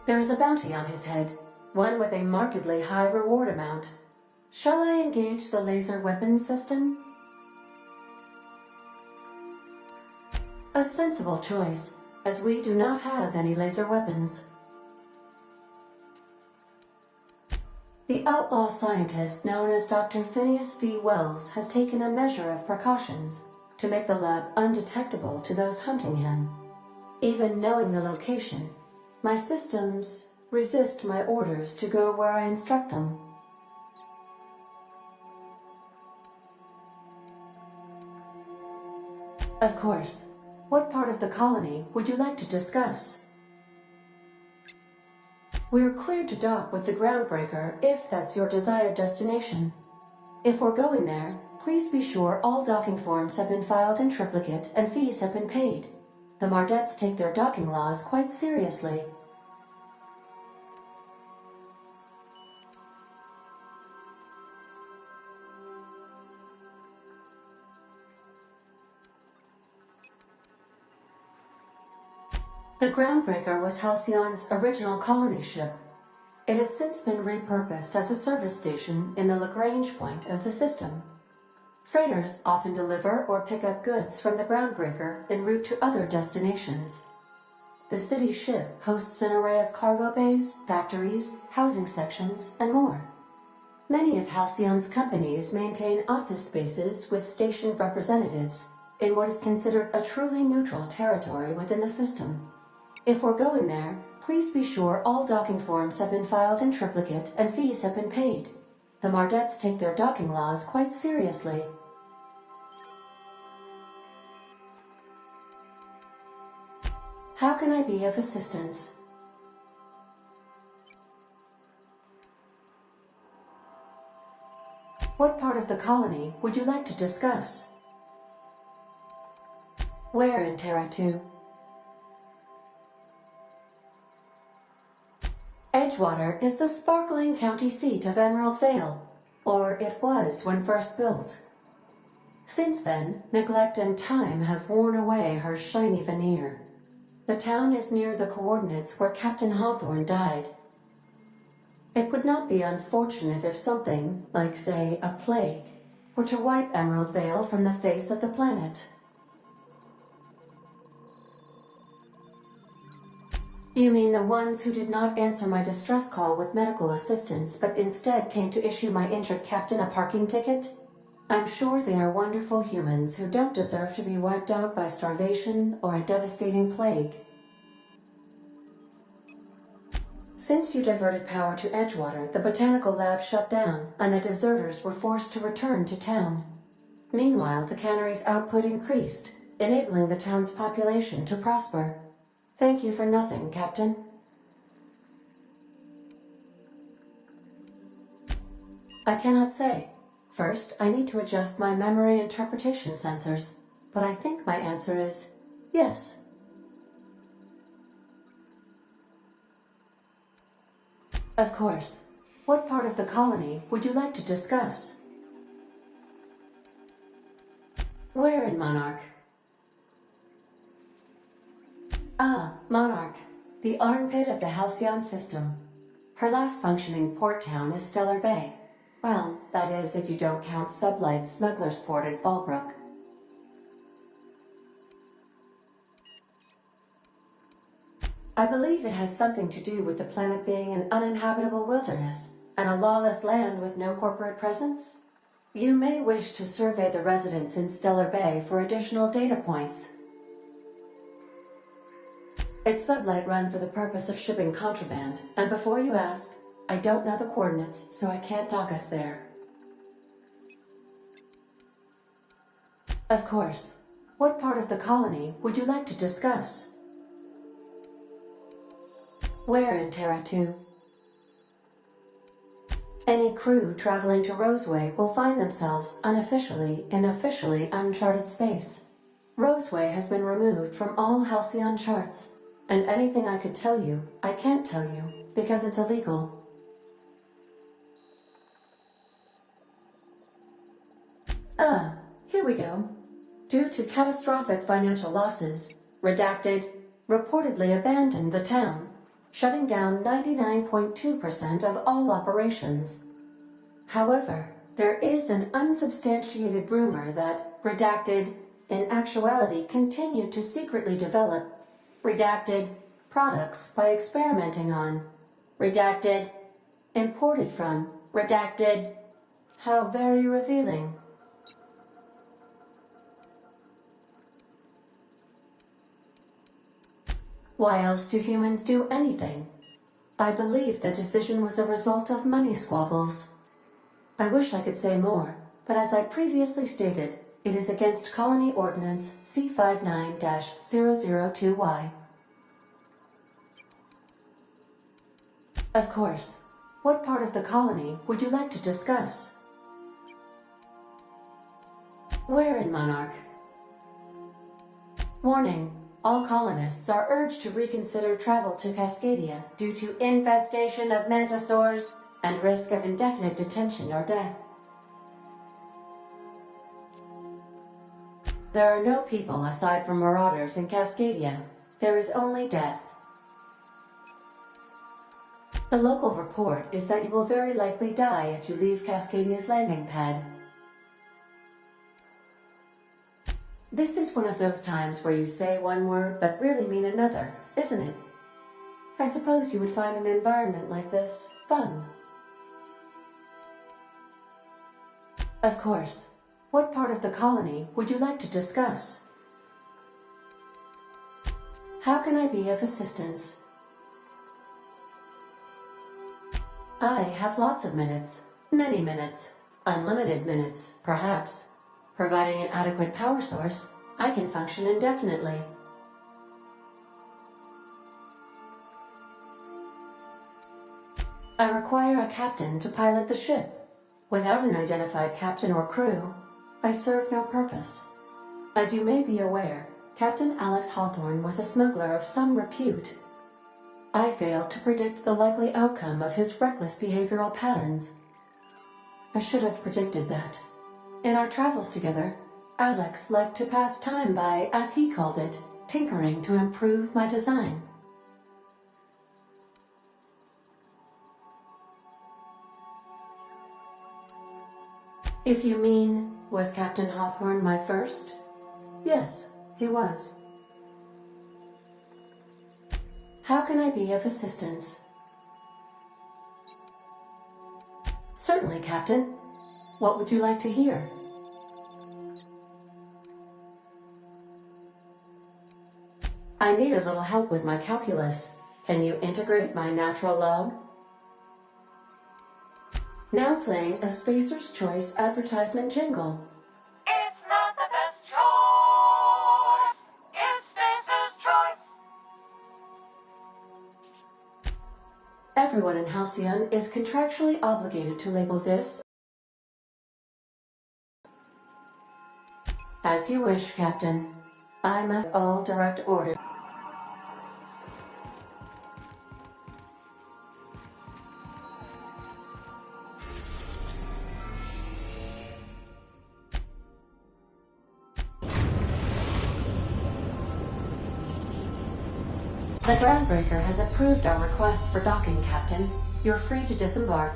There is a bounty on his head, one with a markedly high reward amount. Shall I engage the laser weapons system? A sensible choice, as we do not have any laser weapons. The outlaw scientist known as Dr. Phineas V. Wells has taken a measure of precautions to make the lab undetectable to those hunting him. Even knowing the location, my systems resist my orders to go where I instruct them. Of course. What part of the colony would you like to discuss? We're cleared to dock with the Groundbreaker if that's your desired destination. If we're going there, please be sure all docking forms have been filed in triplicate and fees have been paid. The Mardettes take their docking laws quite seriously. The Groundbreaker was Halcyon's original colony ship. It has since been repurposed as a service station in the Lagrange point of the system. Freighters often deliver or pick up goods from the Groundbreaker en route to other destinations. The city ship hosts an array of cargo bays, factories, housing sections, and more. Many of Halcyon's companies maintain office spaces with stationed representatives in what is considered a truly neutral territory within the system. If we're going there, please be sure all docking forms have been filed in triplicate and fees have been paid. The Mardettes take their docking laws quite seriously. How can I be of assistance? What part of the colony would you like to discuss? Where in Terra 2? Edgewater is the sparkling county seat of Emerald Vale, or it was when first built. Since then, neglect and time have worn away her shiny veneer. The town is near the coordinates where Captain Hawthorne died. It would not be unfortunate if something, like say, a plague, were to wipe Emerald Vale from the face of the planet. You mean the ones who did not answer my distress call with medical assistance, but instead came to issue my injured captain a parking ticket? I'm sure they are wonderful humans who don't deserve to be wiped out by starvation or a devastating plague. Since you diverted power to Edgewater, the botanical lab shut down, and the deserters were forced to return to town. Meanwhile, the cannery's output increased, enabling the town's population to prosper. Thank you for nothing, Captain. I cannot say. First, I need to adjust my memory interpretation sensors, but I think my answer is yes. Of course. What part of the colony would you like to discuss? Where in Monarch? Ah, Monarch, the armpit of the Halcyon system. Her last functioning port town is Stellar Bay. Well, that is if you don't count Sublight's Smuggler's Port at Fallbrook. I believe it has something to do with the planet being an uninhabitable wilderness and a lawless land with no corporate presence. You may wish to survey the residents in Stellar Bay for additional data points. It's sublight run for the purpose of shipping contraband, and before you ask, I don't know the coordinates, so I can't dock us there. Of course. What part of the colony would you like to discuss? Where in Terra 2? Any crew traveling to Roseway will find themselves unofficially in officially uncharted space. Roseway has been removed from all Halcyon charts, and anything I could tell you, I can't tell you, because it's illegal. Here we go. Due to catastrophic financial losses, Redacted reportedly abandoned the town, shutting down 99.2% of all operations. However, there is an unsubstantiated rumor that Redacted, in actuality, continued to secretly develop Redacted products by experimenting on Redacted, imported from Redacted. How very revealing. Why else do humans do anything? I believe the decision was a result of money squabbles. I wish I could say more, but as I previously stated, it is against Colony Ordinance C59-002Y. Of course. What part of the colony would you like to discuss? Where in Monarch? Warning. All colonists are urged to reconsider travel to Cascadia due to infestation of mantisaurs and risk of indefinite detention or death. There are no people aside from marauders in Cascadia. There is only death. The local report is that you will very likely die if you leave Cascadia's landing pad. This is one of those times where you say one word but really mean another, isn't it? I suppose you would find an environment like this fun. Of course. What part of the colony would you like to discuss? How can I be of assistance? I have lots of minutes. Many minutes. Unlimited minutes, perhaps. Providing an adequate power source, I can function indefinitely. I require a captain to pilot the ship. Without an identified captain or crew, I serve no purpose. As you may be aware, Captain Alex Hawthorne was a smuggler of some repute. I failed to predict the likely outcome of his reckless behavioral patterns. I should have predicted that. In our travels together, Alex liked to pass time by, as he called it, tinkering to improve my design. If you mean, was Captain Hawthorne my first? Yes, he was. How can I be of assistance? Certainly, Captain. What would you like to hear? I need a little help with my calculus. Can you integrate my natural log? Now playing a Spacer's Choice advertisement jingle. It's not the best choice. It's Spacer's Choice. Everyone in Halcyon is contractually obligated to label this as you wish, Captain. I must all direct orders. The Groundbreaker has approved our request for docking, Captain. You're free to disembark.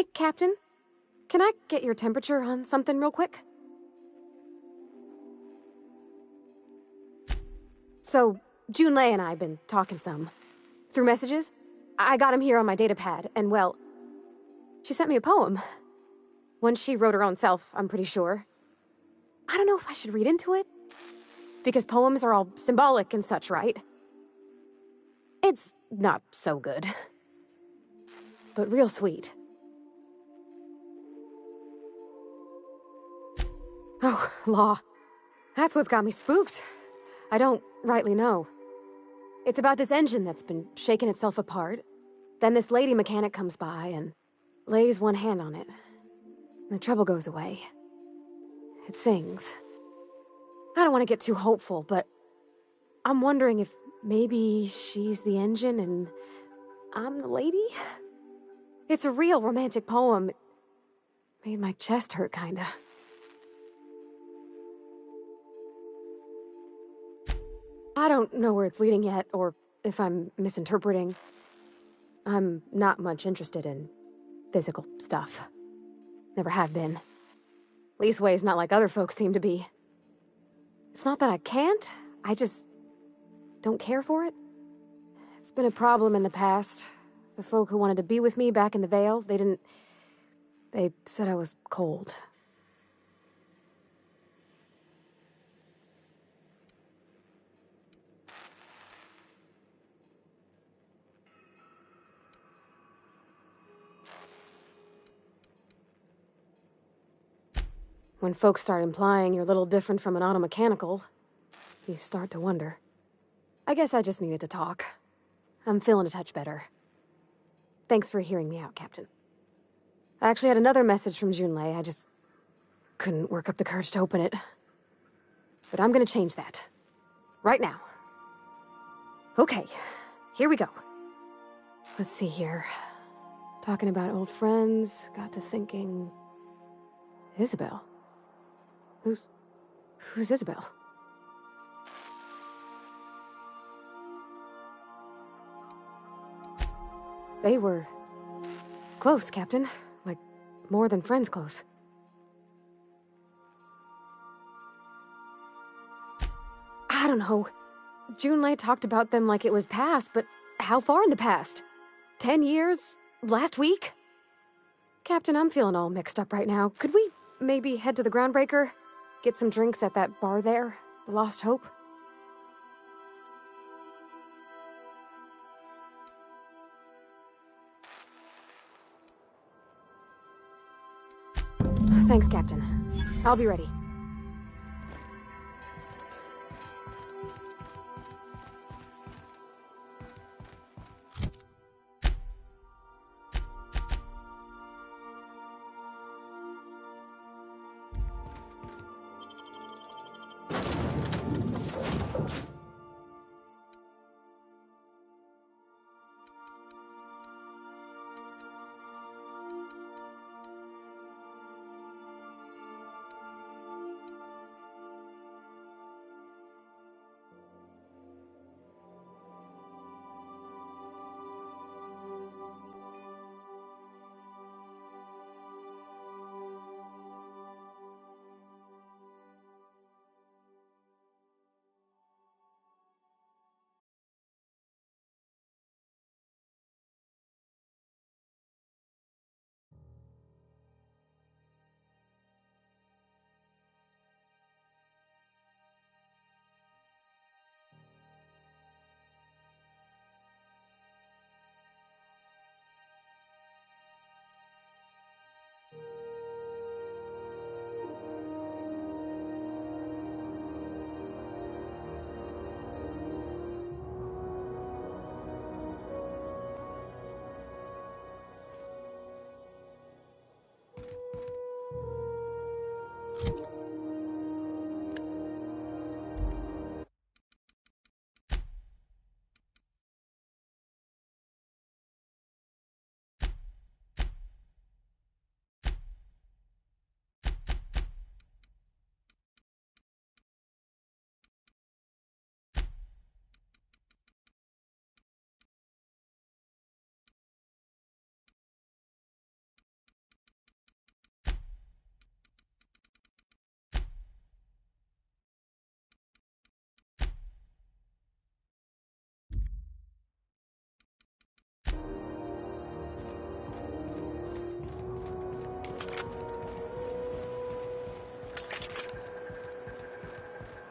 Hey, Captain. Can I get your temperature on something real quick? So, Junlei and I have been talking some. Through messages. I got him here on my datapad, and well, she sent me a poem. One she wrote her own self, I'm pretty sure. I don't know if I should read into it. Because poems are all symbolic and such, right? It's not so good. But real sweet. Oh, law. That's what's got me spooked. I don't rightly know. It's about this engine that's been shaking itself apart. Then this lady mechanic comes by and lays one hand on it. And the trouble goes away. It sings. I don't want to get too hopeful, but I'm wondering if maybe she's the engine and I'm the lady? It's a real romantic poem. It made my chest hurt, kinda. I don't know where it's leading yet, or if I'm misinterpreting. I'm not much interested in physical stuff. Never have been. Leastways, not like other folks seem to be. It's not that I can't, I just don't care for it. It's been a problem in the past. The folk who wanted to be with me back in the Vale, they said I was cold. When folks start implying you're a little different from an automechanical, you start to wonder. I guess I just needed to talk. I'm feeling a touch better. Thanks for hearing me out, Captain. I actually had another message from Junlei, I just couldn't work up the courage to open it. But I'm gonna change that. Right now. Okay, here we go. Let's see here. Talking about old friends, got to thinking... Isabel? Who's Isabel? They were... close, Captain. Like, more than friends close. I don't know. Junlei talked about them like it was past, but how far in the past? 10 years? Last week? Captain, I'm feeling all mixed up right now. Could we maybe head to the Groundbreaker? Get some drinks at that bar there? The Lost Hope? Thanks, Captain. I'll be ready.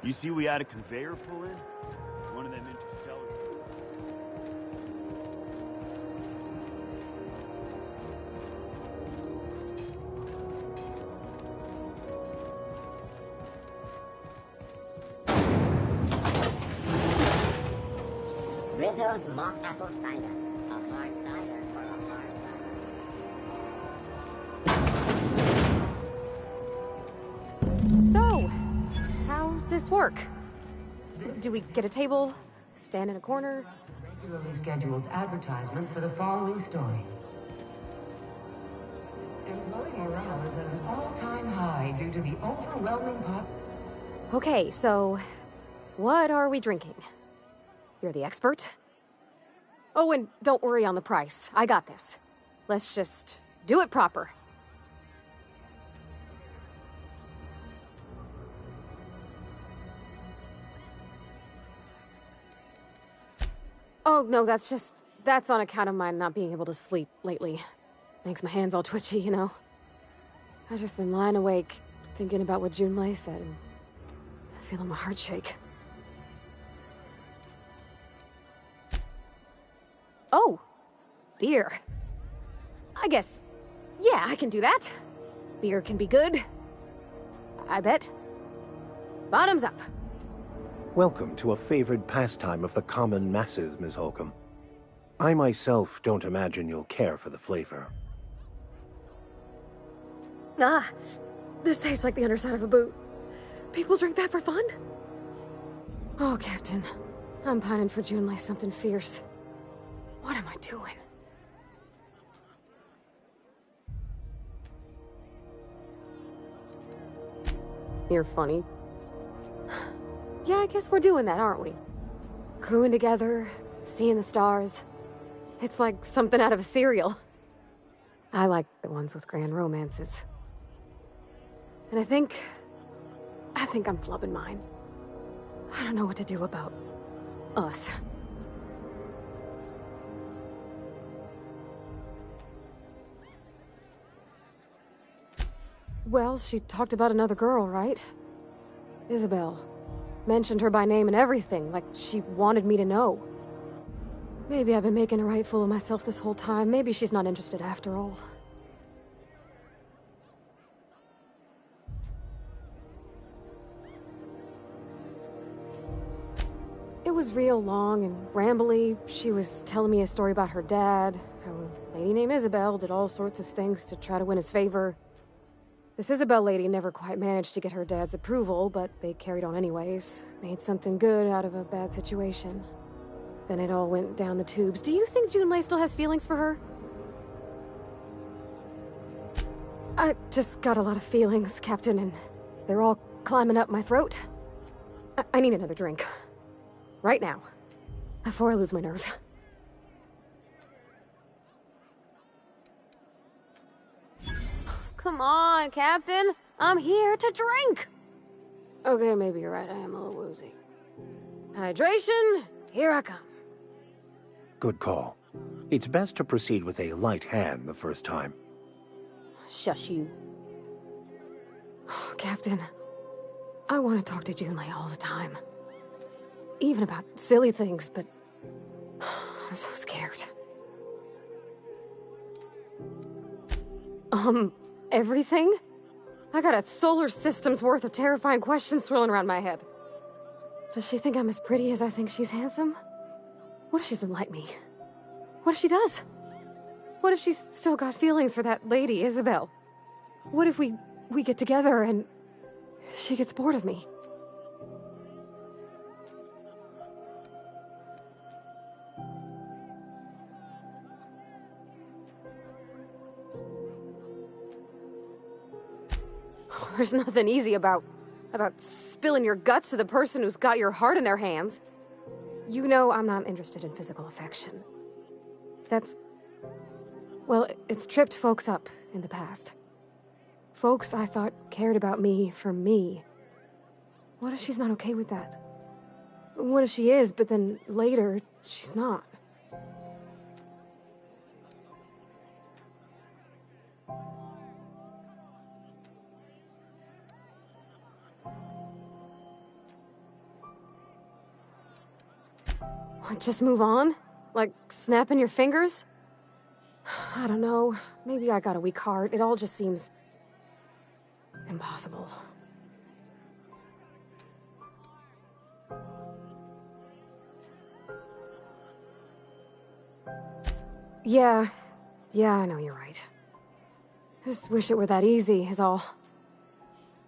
You see we had a conveyor pull in? One of them interstellar... Rizzo's mock apple cider. A hard cider for a hard cider. So, how's this work? Do we get a table? Stand in a corner? Regularly scheduled advertisement for the following story. Employee morale is at an all-time high due to the overwhelming Okay, so what are we drinking? You're the expert? Oh, and don't worry on the price. I got this. Let's just do it proper. Oh, no, that's on account of my not being able to sleep lately. Makes my hands all twitchy, you know? I've just been lying awake, thinking about what Junlei said, and feeling my heart shake. Oh, beer. I guess, yeah, I can do that. Beer can be good. I bet. Bottoms up. Welcome to a favored pastime of the common masses, Ms. Holcomb. I myself don't imagine you'll care for the flavor. Ah, this tastes like the underside of a boot. People drink that for fun? Oh, Captain. I'm pining for Junlei something fierce. What am I doing? You're funny. Yeah, I guess we're doing that, aren't we? Crewing together, seeing the stars. It's like something out of a serial. I like the ones with grand romances. And I think I'm flubbing mine. I don't know what to do about us. Well, she talked about another girl, right? Isabel. Mentioned her by name and everything, like she wanted me to know. Maybe I've been making a right fool of myself this whole time. Maybe she's not interested after all. It was real long and rambly. She was telling me a story about her dad, how a lady named Isabel did all sorts of things to try to win his favor. This Isabel lady never quite managed to get her dad's approval, but they carried on anyways. Made something good out of a bad situation. Then it all went down the tubes. Do you think Junlei still has feelings for her? I just got a lot of feelings, Captain, and they're all climbing up my throat. I need another drink. Right now. Before I lose my nerve. Come on, Captain. I'm here to drink. Okay, maybe you're right. I am a little woozy. Hydration, here I come. Good call. It's best to proceed with a light hand the first time. Shush you. Captain, I want to talk to Junlei all the time. Even about silly things, but I'm so scared. Everything? I got a solar system's worth of terrifying questions swirling around my head. Does she think I'm as pretty as I think she's handsome? What if she doesn't like me? What if she does? What if she's still got feelings for that lady, Isabel? What if we get together and she gets bored of me? There's nothing easy about spilling your guts to the person who's got your heart in their hands. You know I'm not interested in physical affection. Well, it's tripped folks up in the past. Folks I thought cared about me for me. What if she's not okay with that? What if she is, but then later, she's not? Just move on? Like, snapping your fingers? I don't know. Maybe I got a weak heart. It all just seems... impossible. Yeah, I know you're right. Just wish it were that easy, is all.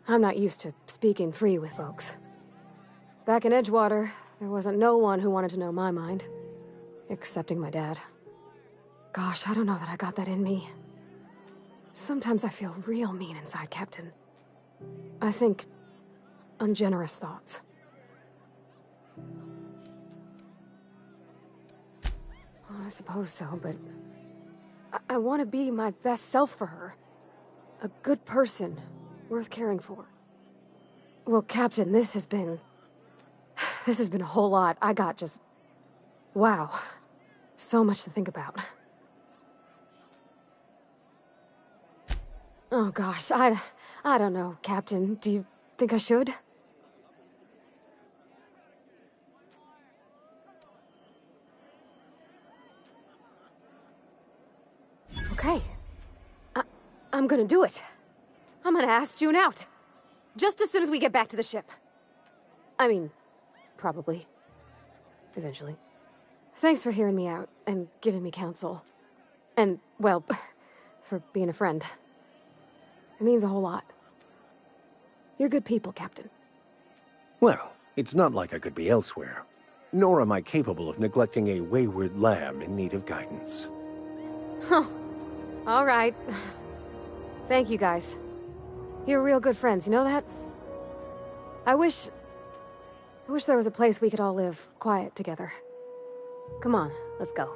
I'm not used to speaking free with folks. Back in Edgewater, there wasn't no one who wanted to know my mind. Excepting my dad. Gosh, I don't know that I got that in me. Sometimes I feel real mean inside, Captain. I think ungenerous thoughts. I suppose so, but I want to be my best self for her. A good person, worth caring for. Well, Captain, this has been a whole lot. I got just... wow. So much to think about. Oh gosh, I don't know, Captain. Do you think I should? Okay. I'm gonna do it. I'm gonna ask June out. Just as soon as we get back to the ship. I mean, probably. Eventually. Thanks for hearing me out and giving me counsel. And, well, for being a friend. It means a whole lot. You're good people, Captain. Well, it's not like I could be elsewhere. Nor am I capable of neglecting a wayward lamb in need of guidance. Huh. All right. Thank you, guys. You're real good friends, you know that? I wish there was a place we could all live quiet together. Come on, let's go.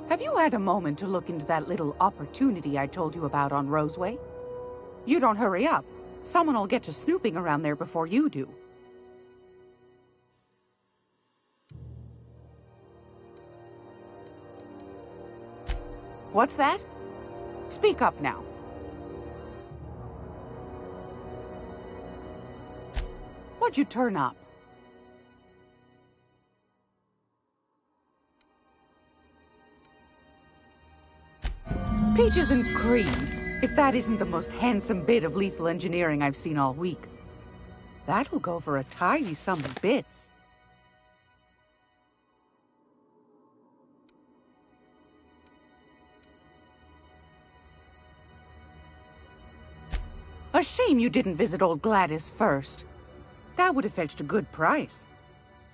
Have you had a moment to look into that little opportunity I told you about on Roseway? You don't hurry up. Someone will get to snooping around there before you do. What's that? Speak up now. What'd you turn up? Peaches and cream, if that isn't the most handsome bit of lethal engineering I've seen all week. That'll go for a tidy sum of bits. A shame you didn't visit old Gladys first. That would have fetched a good price.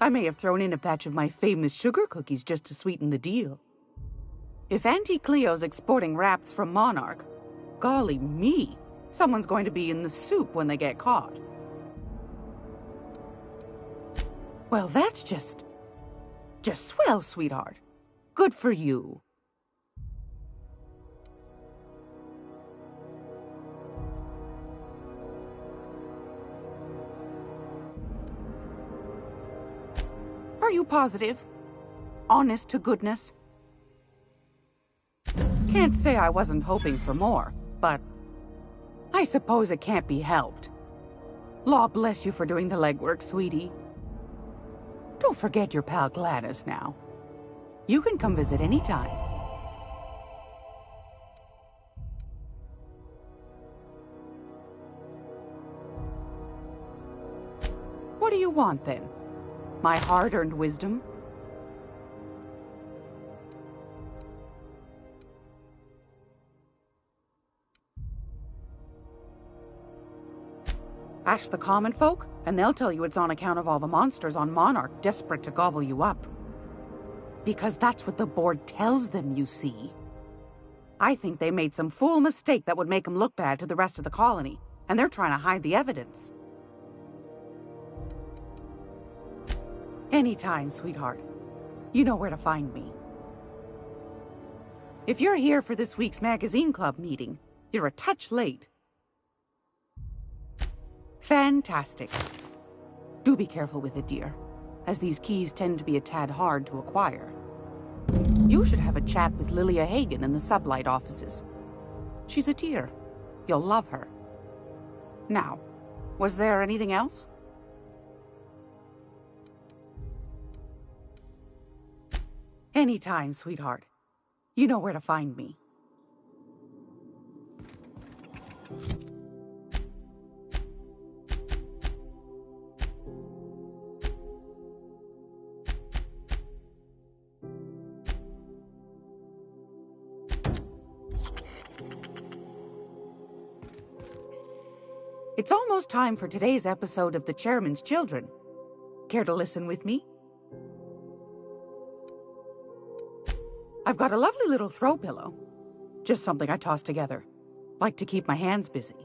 I may have thrown in a batch of my famous sugar cookies just to sweeten the deal. If Auntie Cleo's exporting wraps from Monarch, golly me, someone's going to be in the soup when they get caught. Well, that's just swell, sweetheart. Good for you. Are you positive? Honest to goodness? Can't say I wasn't hoping for more, but I suppose it can't be helped. Law bless you for doing the legwork, sweetie. Don't forget your pal Gladys now. You can come visit anytime. What do you want, then? My hard-earned wisdom? Ask the common folk, and they'll tell you it's on account of all the monsters on Monarch desperate to gobble you up. Because that's what the board tells them, you see. I think they made some fool mistake that would make them look bad to the rest of the colony, and they're trying to hide the evidence. Anytime, sweetheart. You know where to find me. If you're here for this week's Magazine Club meeting, you're a touch late. Fantastic. Do be careful with it, dear, as these keys tend to be a tad hard to acquire. You should have a chat with Lilia Hagen in the Sublight offices. She's a dear. You'll love her. Now, was there anything else? Anytime, sweetheart. You know where to find me. It's almost time for today's episode of The Chairman's Children. Care to listen with me? I've got a lovely little throw pillow. Just something I toss together. Like to keep my hands busy.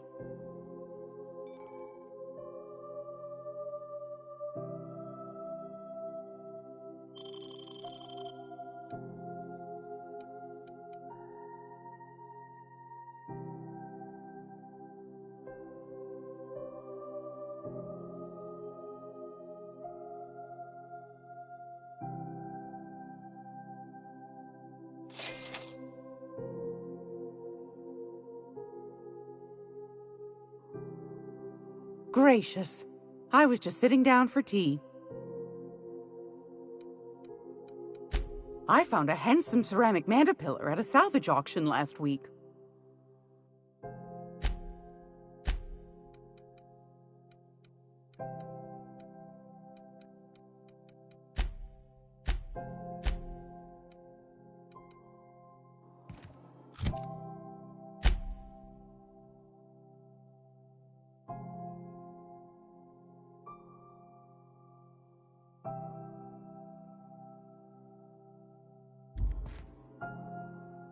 Gracious. I was just sitting down for tea. I found a handsome ceramic mandapillar at a salvage auction last week.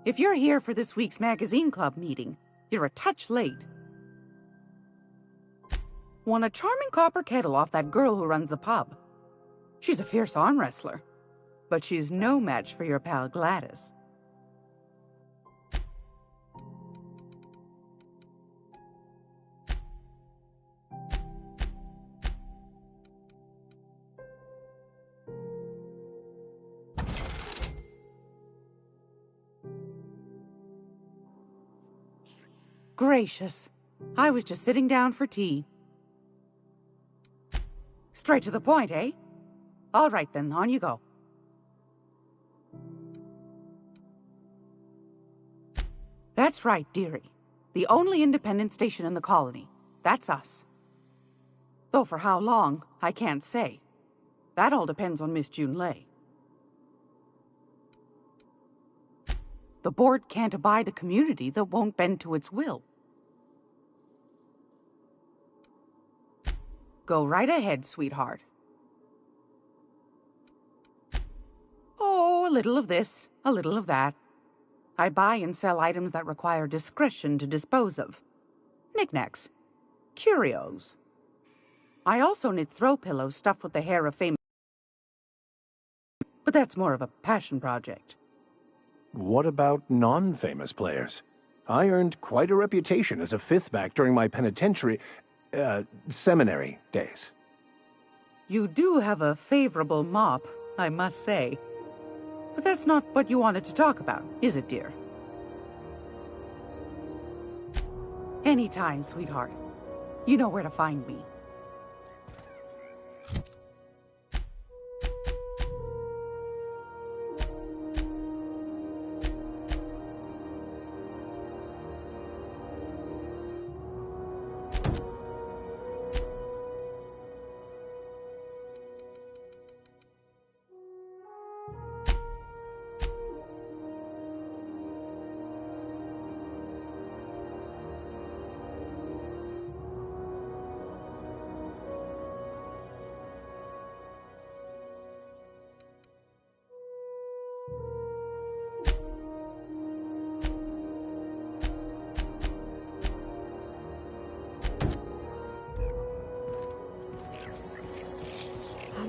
If you're here for this week's Magazine Club meeting, you're a touch late. Won a charming copper kettle off that girl who runs the pub. She's a fierce arm wrestler, but she's no match for your pal Gladys. Gracious. I was just sitting down for tea. Straight to the point, eh? All right then, on you go. That's right, dearie. The only independent station in the colony. That's us. Though for how long, I can't say. That all depends on Miss Junlei. The board can't abide a community that won't bend to its will. Go right ahead, sweetheart. Oh, a little of this, a little of that. I buy and sell items that require discretion to dispose of. Knickknacks. Curios. I also knit throw pillows stuffed with the hair of famous... But that's more of a passion project. What about non-famous players? I earned quite a reputation as a fifth back during my seminary days. You do have a favorable mop, I must say. But that's not what you wanted to talk about, is it, dear? Anytime, sweetheart. You know where to find me.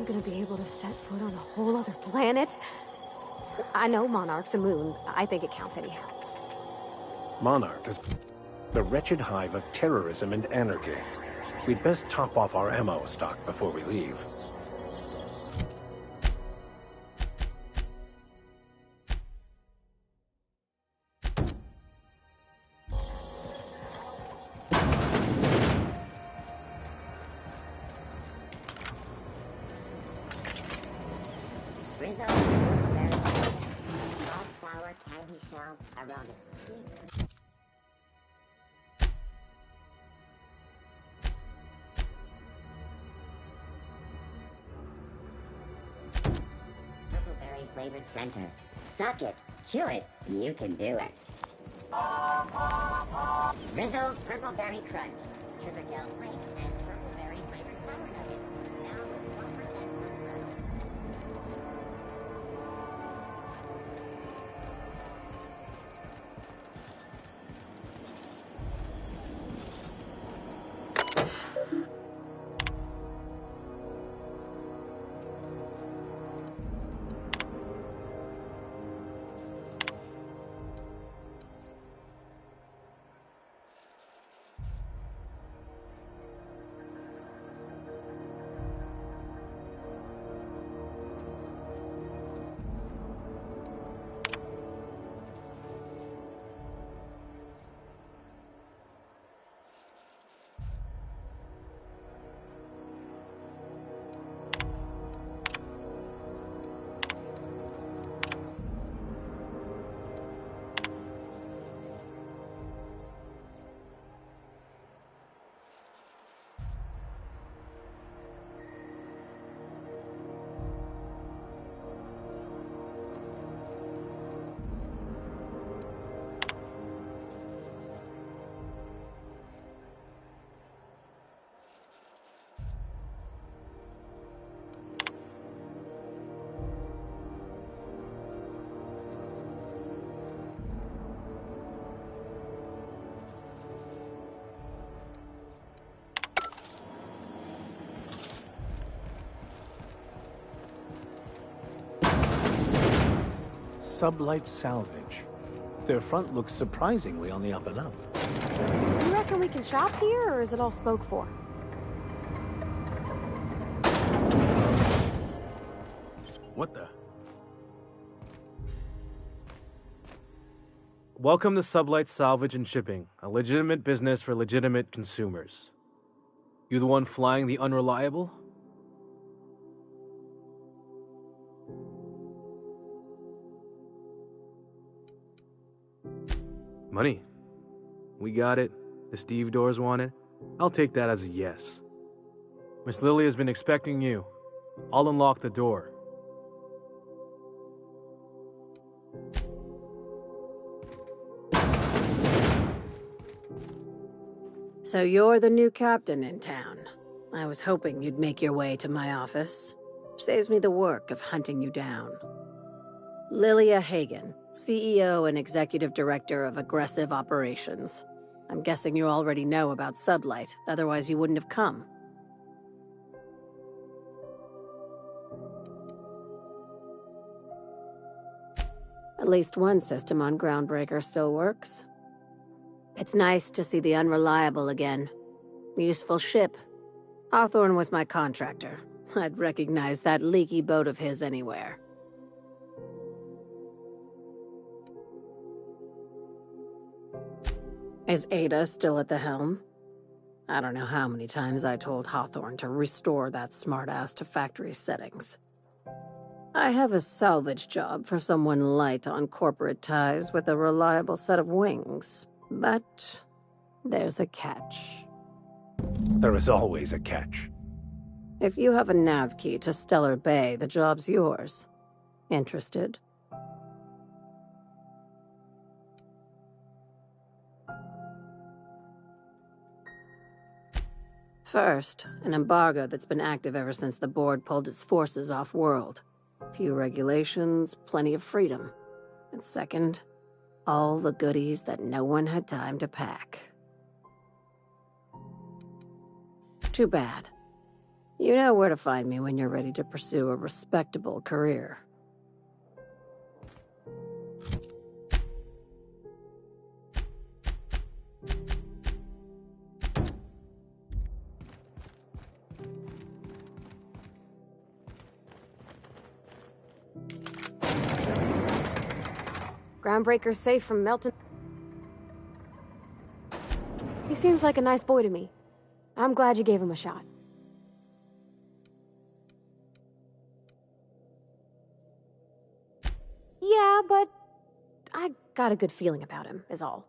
gonna be able to set foot on a whole other planet? I know Monarch's a moon. I think it counts anyhow. Monarch is the wretched hive of terrorism and anarchy. We'd best top off our ammo stock before we leave. Rizzo, wildflower candy shell around a sweet. Huckleberry flavored center. Suck it, chew it, you can do it. Rizzo's Purple Berry Crunch. Sugar gel flakes and purple berry flavored flour nuggets. Now with 1% sugar. Sublight Salvage. Their front looks surprisingly on the up and up. You reckon we can shop here, or is it all spoke for? What the? Welcome to Sublight Salvage and Shipping, a legitimate business for legitimate consumers. You the one flying the Unreliable? Money. We got it. The Steve Doors want it. I'll take that as a yes. Miss Lily has been expecting you. I'll unlock the door. So you're the new captain in town. I was hoping you'd make your way to my office. Saves me the work of hunting you down. Lilia Hagen, CEO and Executive Director of Aggressive Operations. I'm guessing you already know about Sublight, otherwise you wouldn't have come. At least one system on Groundbreaker still works. It's nice to see the Unreliable again. Useful ship. Hawthorne was my contractor. I'd recognize that leaky boat of his anywhere. Is Ada still at the helm? I don't know how many times I told Hawthorne to restore that smartass to factory settings. I have a salvage job for someone light on corporate ties with a reliable set of wings, but there's a catch. There is always a catch. If you have a nav key to Stellar Bay, the job's yours. Interested? First, an embargo that's been active ever since the board pulled its forces off-world. Few regulations, plenty of freedom. And second, all the goodies that no one had time to pack. Too bad. You know where to find me when you're ready to pursue a respectable career. Groundbreaker's safe from Melton. He seems like a nice boy to me. I'm glad you gave him a shot. Yeah, but I got a good feeling about him, is all.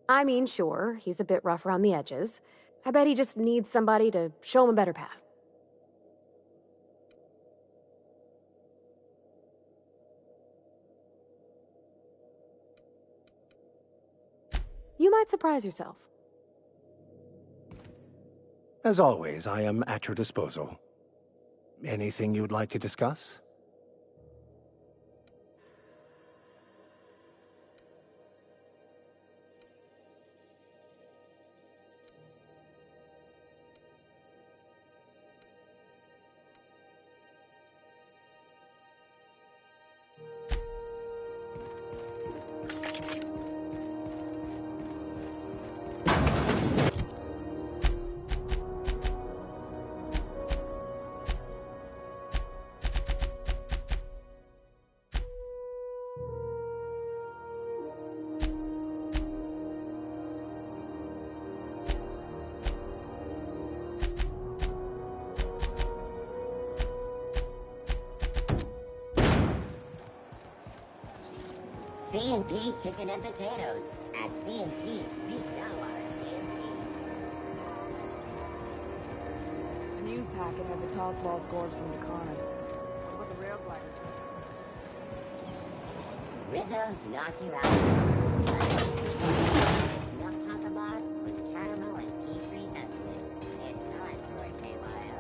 I mean, sure, he's a bit rough around the edges. I bet he just needs somebody to show him a better path. You might surprise yourself. As always, I am at your disposal. Anything you'd like to discuss? C&P chicken and potatoes at C&P beef Delaware C&P. The news packet had the tossball scores from the Connors. What about the rail glider? Rizzo's knocked you out. Milk chocolate with caramel and pea-free peppermint. It's time for a KYO.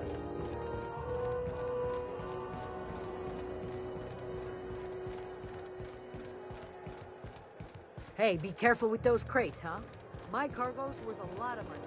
Hey, be careful with those crates, huh? My cargo's worth a lot of money.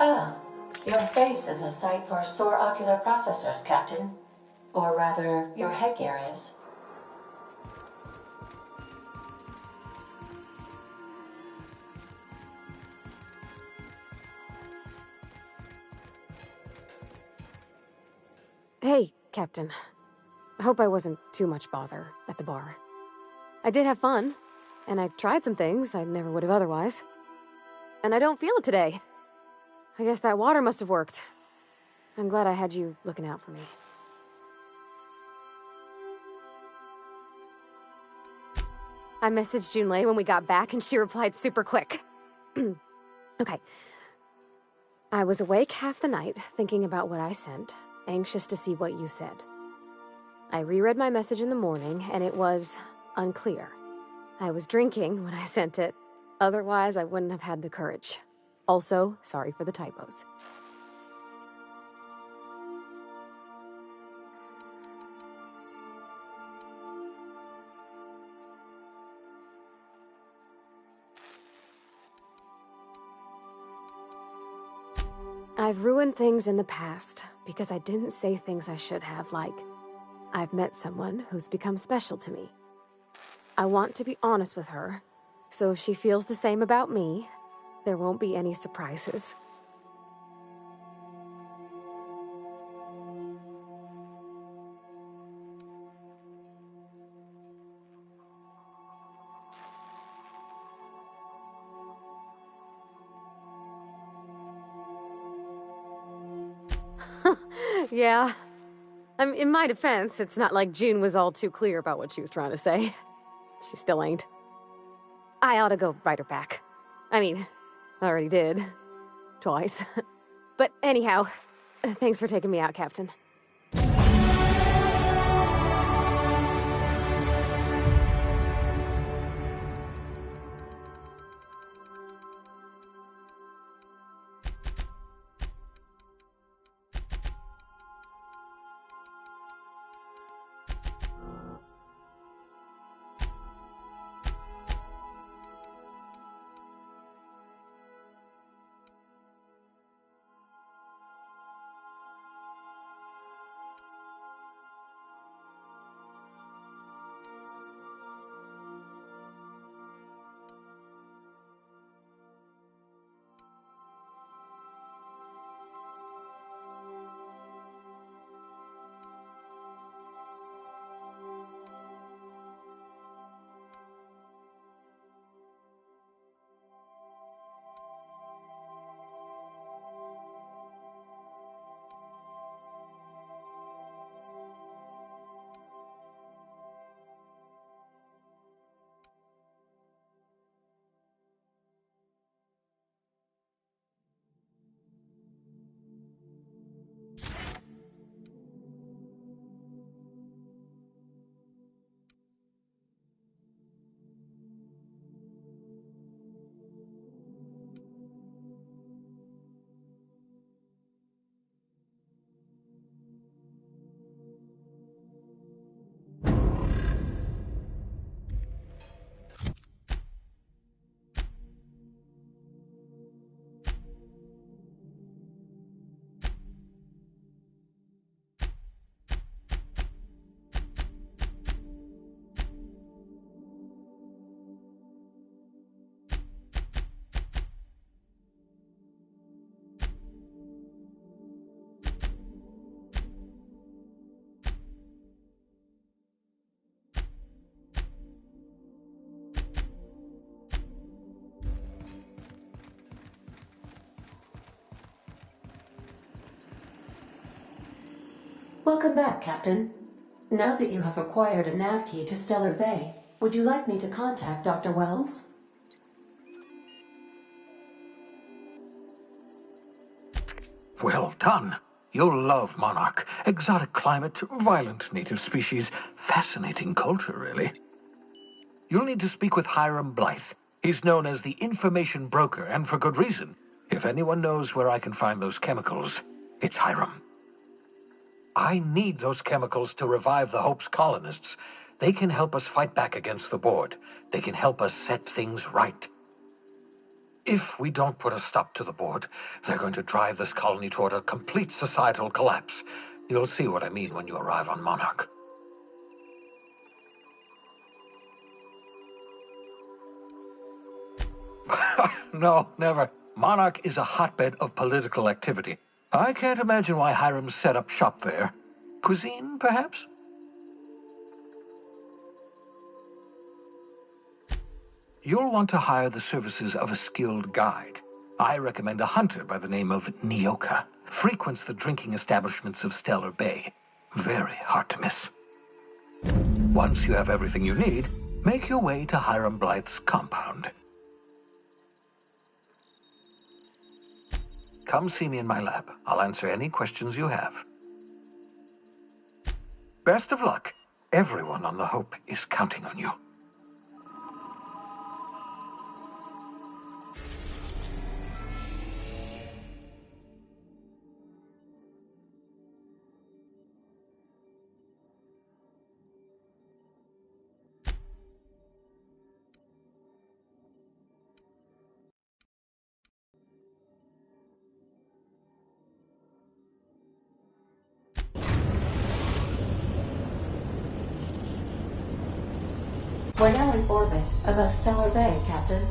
Ah, your face is a sight for sore ocular processors, Captain. Or rather, your headgear is. Hey, Captain. I hope I wasn't too much bother at the bar. I did have fun, and I tried some things I never would have otherwise. And I don't feel it today. I guess that water must have worked. I'm glad I had you looking out for me. I messaged Junlei when we got back, and she replied super quick. Okay. I was awake half the night, thinking about what I sent, anxious to see what you said. I reread my message in the morning, and it was unclear. I was drinking when I sent it. Otherwise, I wouldn't have had the courage. Also, sorry for the typos. I've ruined things in the past because I didn't say things I should have, like, I've met someone who's become special to me. I want to be honest with her, so if she feels the same about me, there won't be any surprises. Yeah. In my defense, it's not like June was all too clear about what she was trying to say. She still ain't. I ought to go write her back. I mean, I already did. Twice. But anyhow, thanks for taking me out, Captain. Welcome back, Captain. Now that you have acquired a nav key to Stellar Bay, would you like me to contact Dr. Wells? Well done. You'll love Monarch. Exotic climate, violent native species, fascinating culture, really. You'll need to speak with Hiram Blythe. He's known as the information broker, and for good reason. If anyone knows where I can find those chemicals, it's Hiram. I need those chemicals to revive the Hope's colonists. They can help us fight back against the Board. They can help us set things right. If we don't put a stop to the Board, they're going to drive this colony toward a complete societal collapse. You'll see what I mean when you arrive on Monarch. No, never. Monarch is a hotbed of political activity. I can't imagine why Hiram set up shop there. Cuisine, perhaps? You'll want to hire the services of a skilled guide. I recommend a hunter by the name of Nyoka. Frequents the drinking establishments of Stellar Bay. Very hard to miss. Once you have everything you need, make your way to Hiram Blythe's compound. Come see me in my lab. I'll answer any questions you have. Best of luck. Everyone on the Hope is counting on you. We're now in orbit above Stellar Bay, Captain.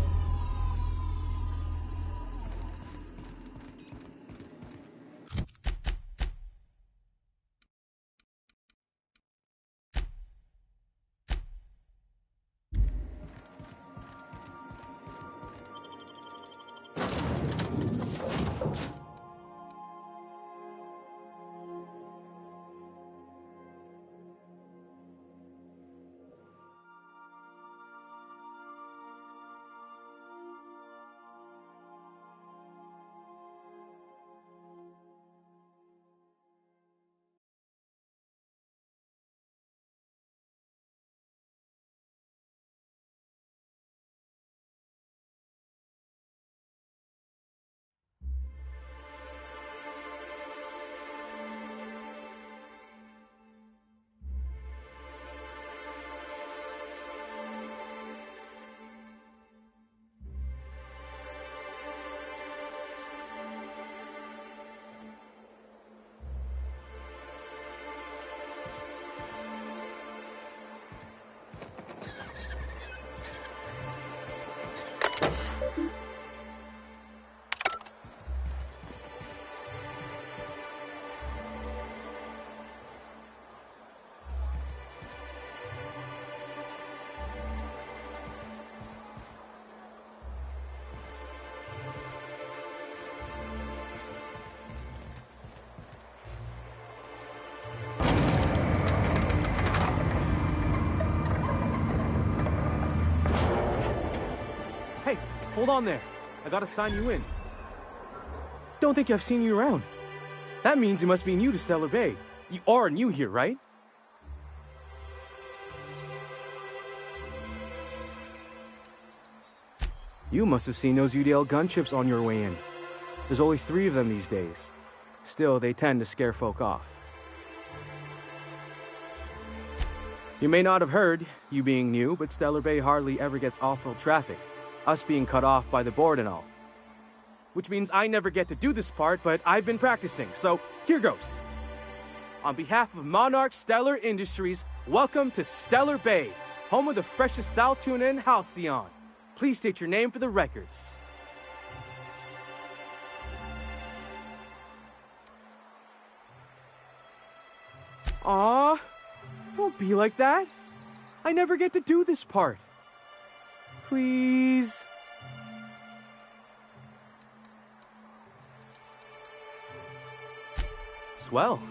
Hold on there. I gotta sign you in. Don't think I've seen you around. That means you must be new to Stellar Bay. You are new here, right? You must have seen those UDL gunships on your way in. There's only 3 of them these days. Still, they tend to scare folk off. You may not have heard, you being new, but Stellar Bay hardly ever gets off-road traffic, us being cut off by the board and all. Which means I never get to do this part, but I've been practicing, so here goes. On behalf of Monarch Stellar Industries, welcome to Stellar Bay, home of the freshest sal tuna in Halcyon. Please state your name for the records. Aw, don't be like that. I never get to do this part. Please. Swell.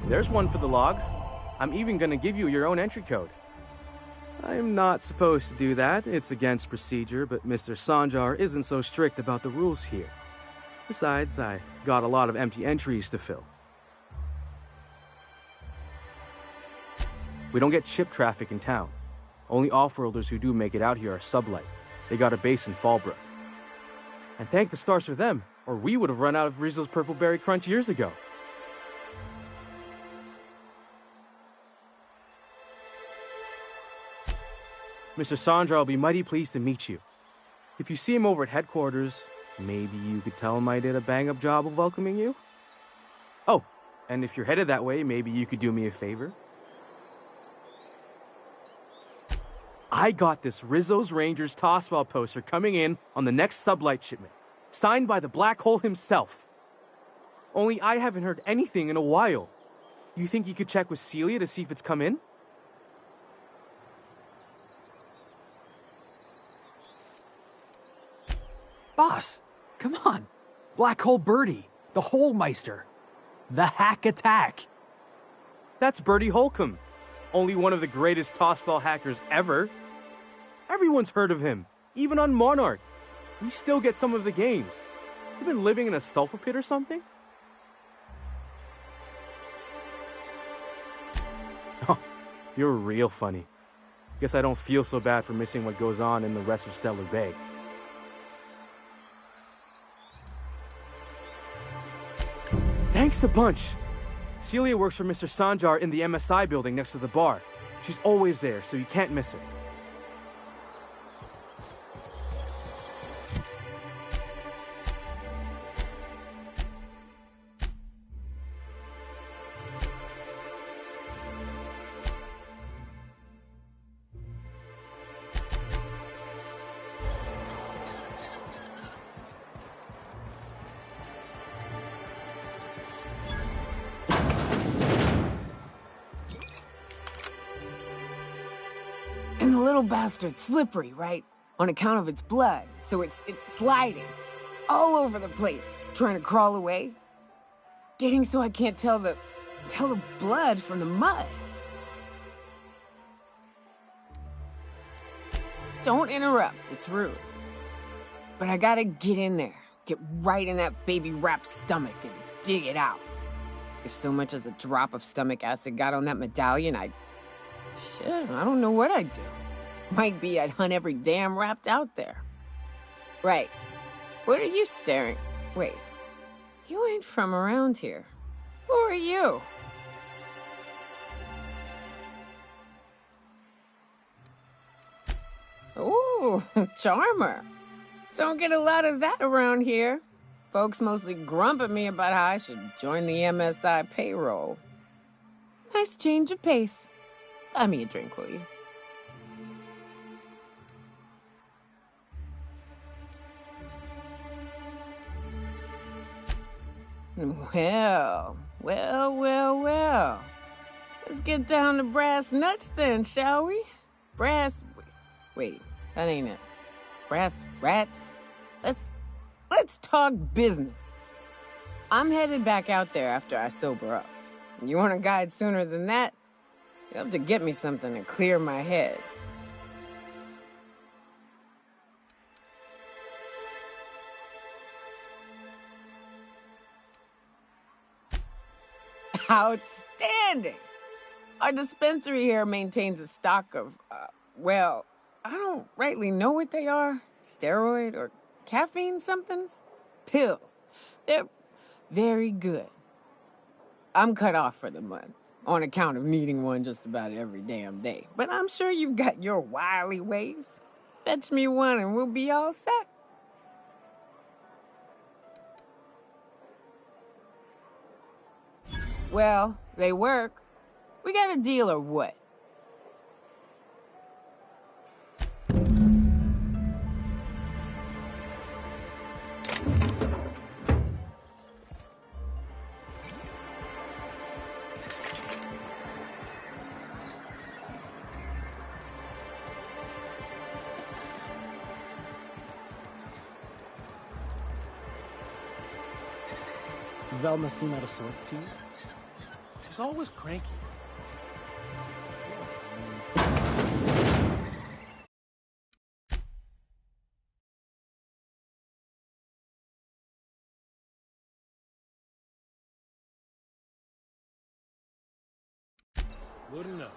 There's one for the logs. I'm even gonna give you your own entry code. I'm not supposed to do that. It's against procedure, but Mr. Sanjar isn't so strict about the rules here. Besides, I got a lot of empty entries to fill. We don't get ship traffic in town. Only off-worlders who do make it out here are Sublight. They got a base in Fallbrook. And thank the stars for them, or we would have run out of Rizzo's Purple Berry Crunch years ago. Mr. Sandra will be mighty pleased to meet you. If you see him over at headquarters, maybe you could tell him I did a bang-up job of welcoming you? Oh, and if you're headed that way, maybe you could do me a favor? I got this Rizzo's Rangers tossball poster coming in on the next Sublight shipment, signed by the Black Hole himself. Only I haven't heard anything in a while. You think you could check with Celia to see if it's come in? Boss, come on. Black Hole Birdie, the Holmeister, the Hack Attack. That's Bertie Holcomb, only one of the greatest tossball hackers ever. Everyone's heard of him, even on Monarch. We still get some of the games. You been living in a sulfur pit or something? Oh, you're real funny. Guess I don't feel so bad for missing what goes on in the rest of Stellar Bay. Thanks a bunch. Celia works for Mr. Sanjar in the MSI building next to the bar. She's always there, so you can't miss her. And the little bastard's slippery, right? On account of its blood, so it's sliding all over the place, trying to crawl away. Getting so I can't tell the blood from the mud. Don't interrupt, it's rude. But I gotta get in there, get right in that baby rap's stomach and dig it out. If so much as a drop of stomach acid got on that medallion, shit, I don't know what I'd do. Might be I'd hunt every damn wrapped out there. Right. What are you staring? Wait. You ain't from around here. Who are you? Ooh, charmer. Don't get a lot of that around here. Folks mostly grump at me about how I should join the MSI payroll. Nice change of pace. Buy me a drink, will you? Well. Let's get down to brass nuts then, shall we? Wait, that ain't it. Brass rats? Let's talk business. I'm headed back out there after I sober up. You want a guide sooner than that? You'll have to get me something to clear my head. Outstanding! Our dispensary here maintains a stock of, well, I don't rightly know what they are. Steroid or caffeine somethings? Pills. They're very good. I'm cut off for the month, on account of needing one just about every damn day. But I'm sure you've got your wily ways. Fetch me one and we'll be all set. Well, they work. We got a deal or what? Velma seem out of sorts to you? She's always cranky. Wouldn't know.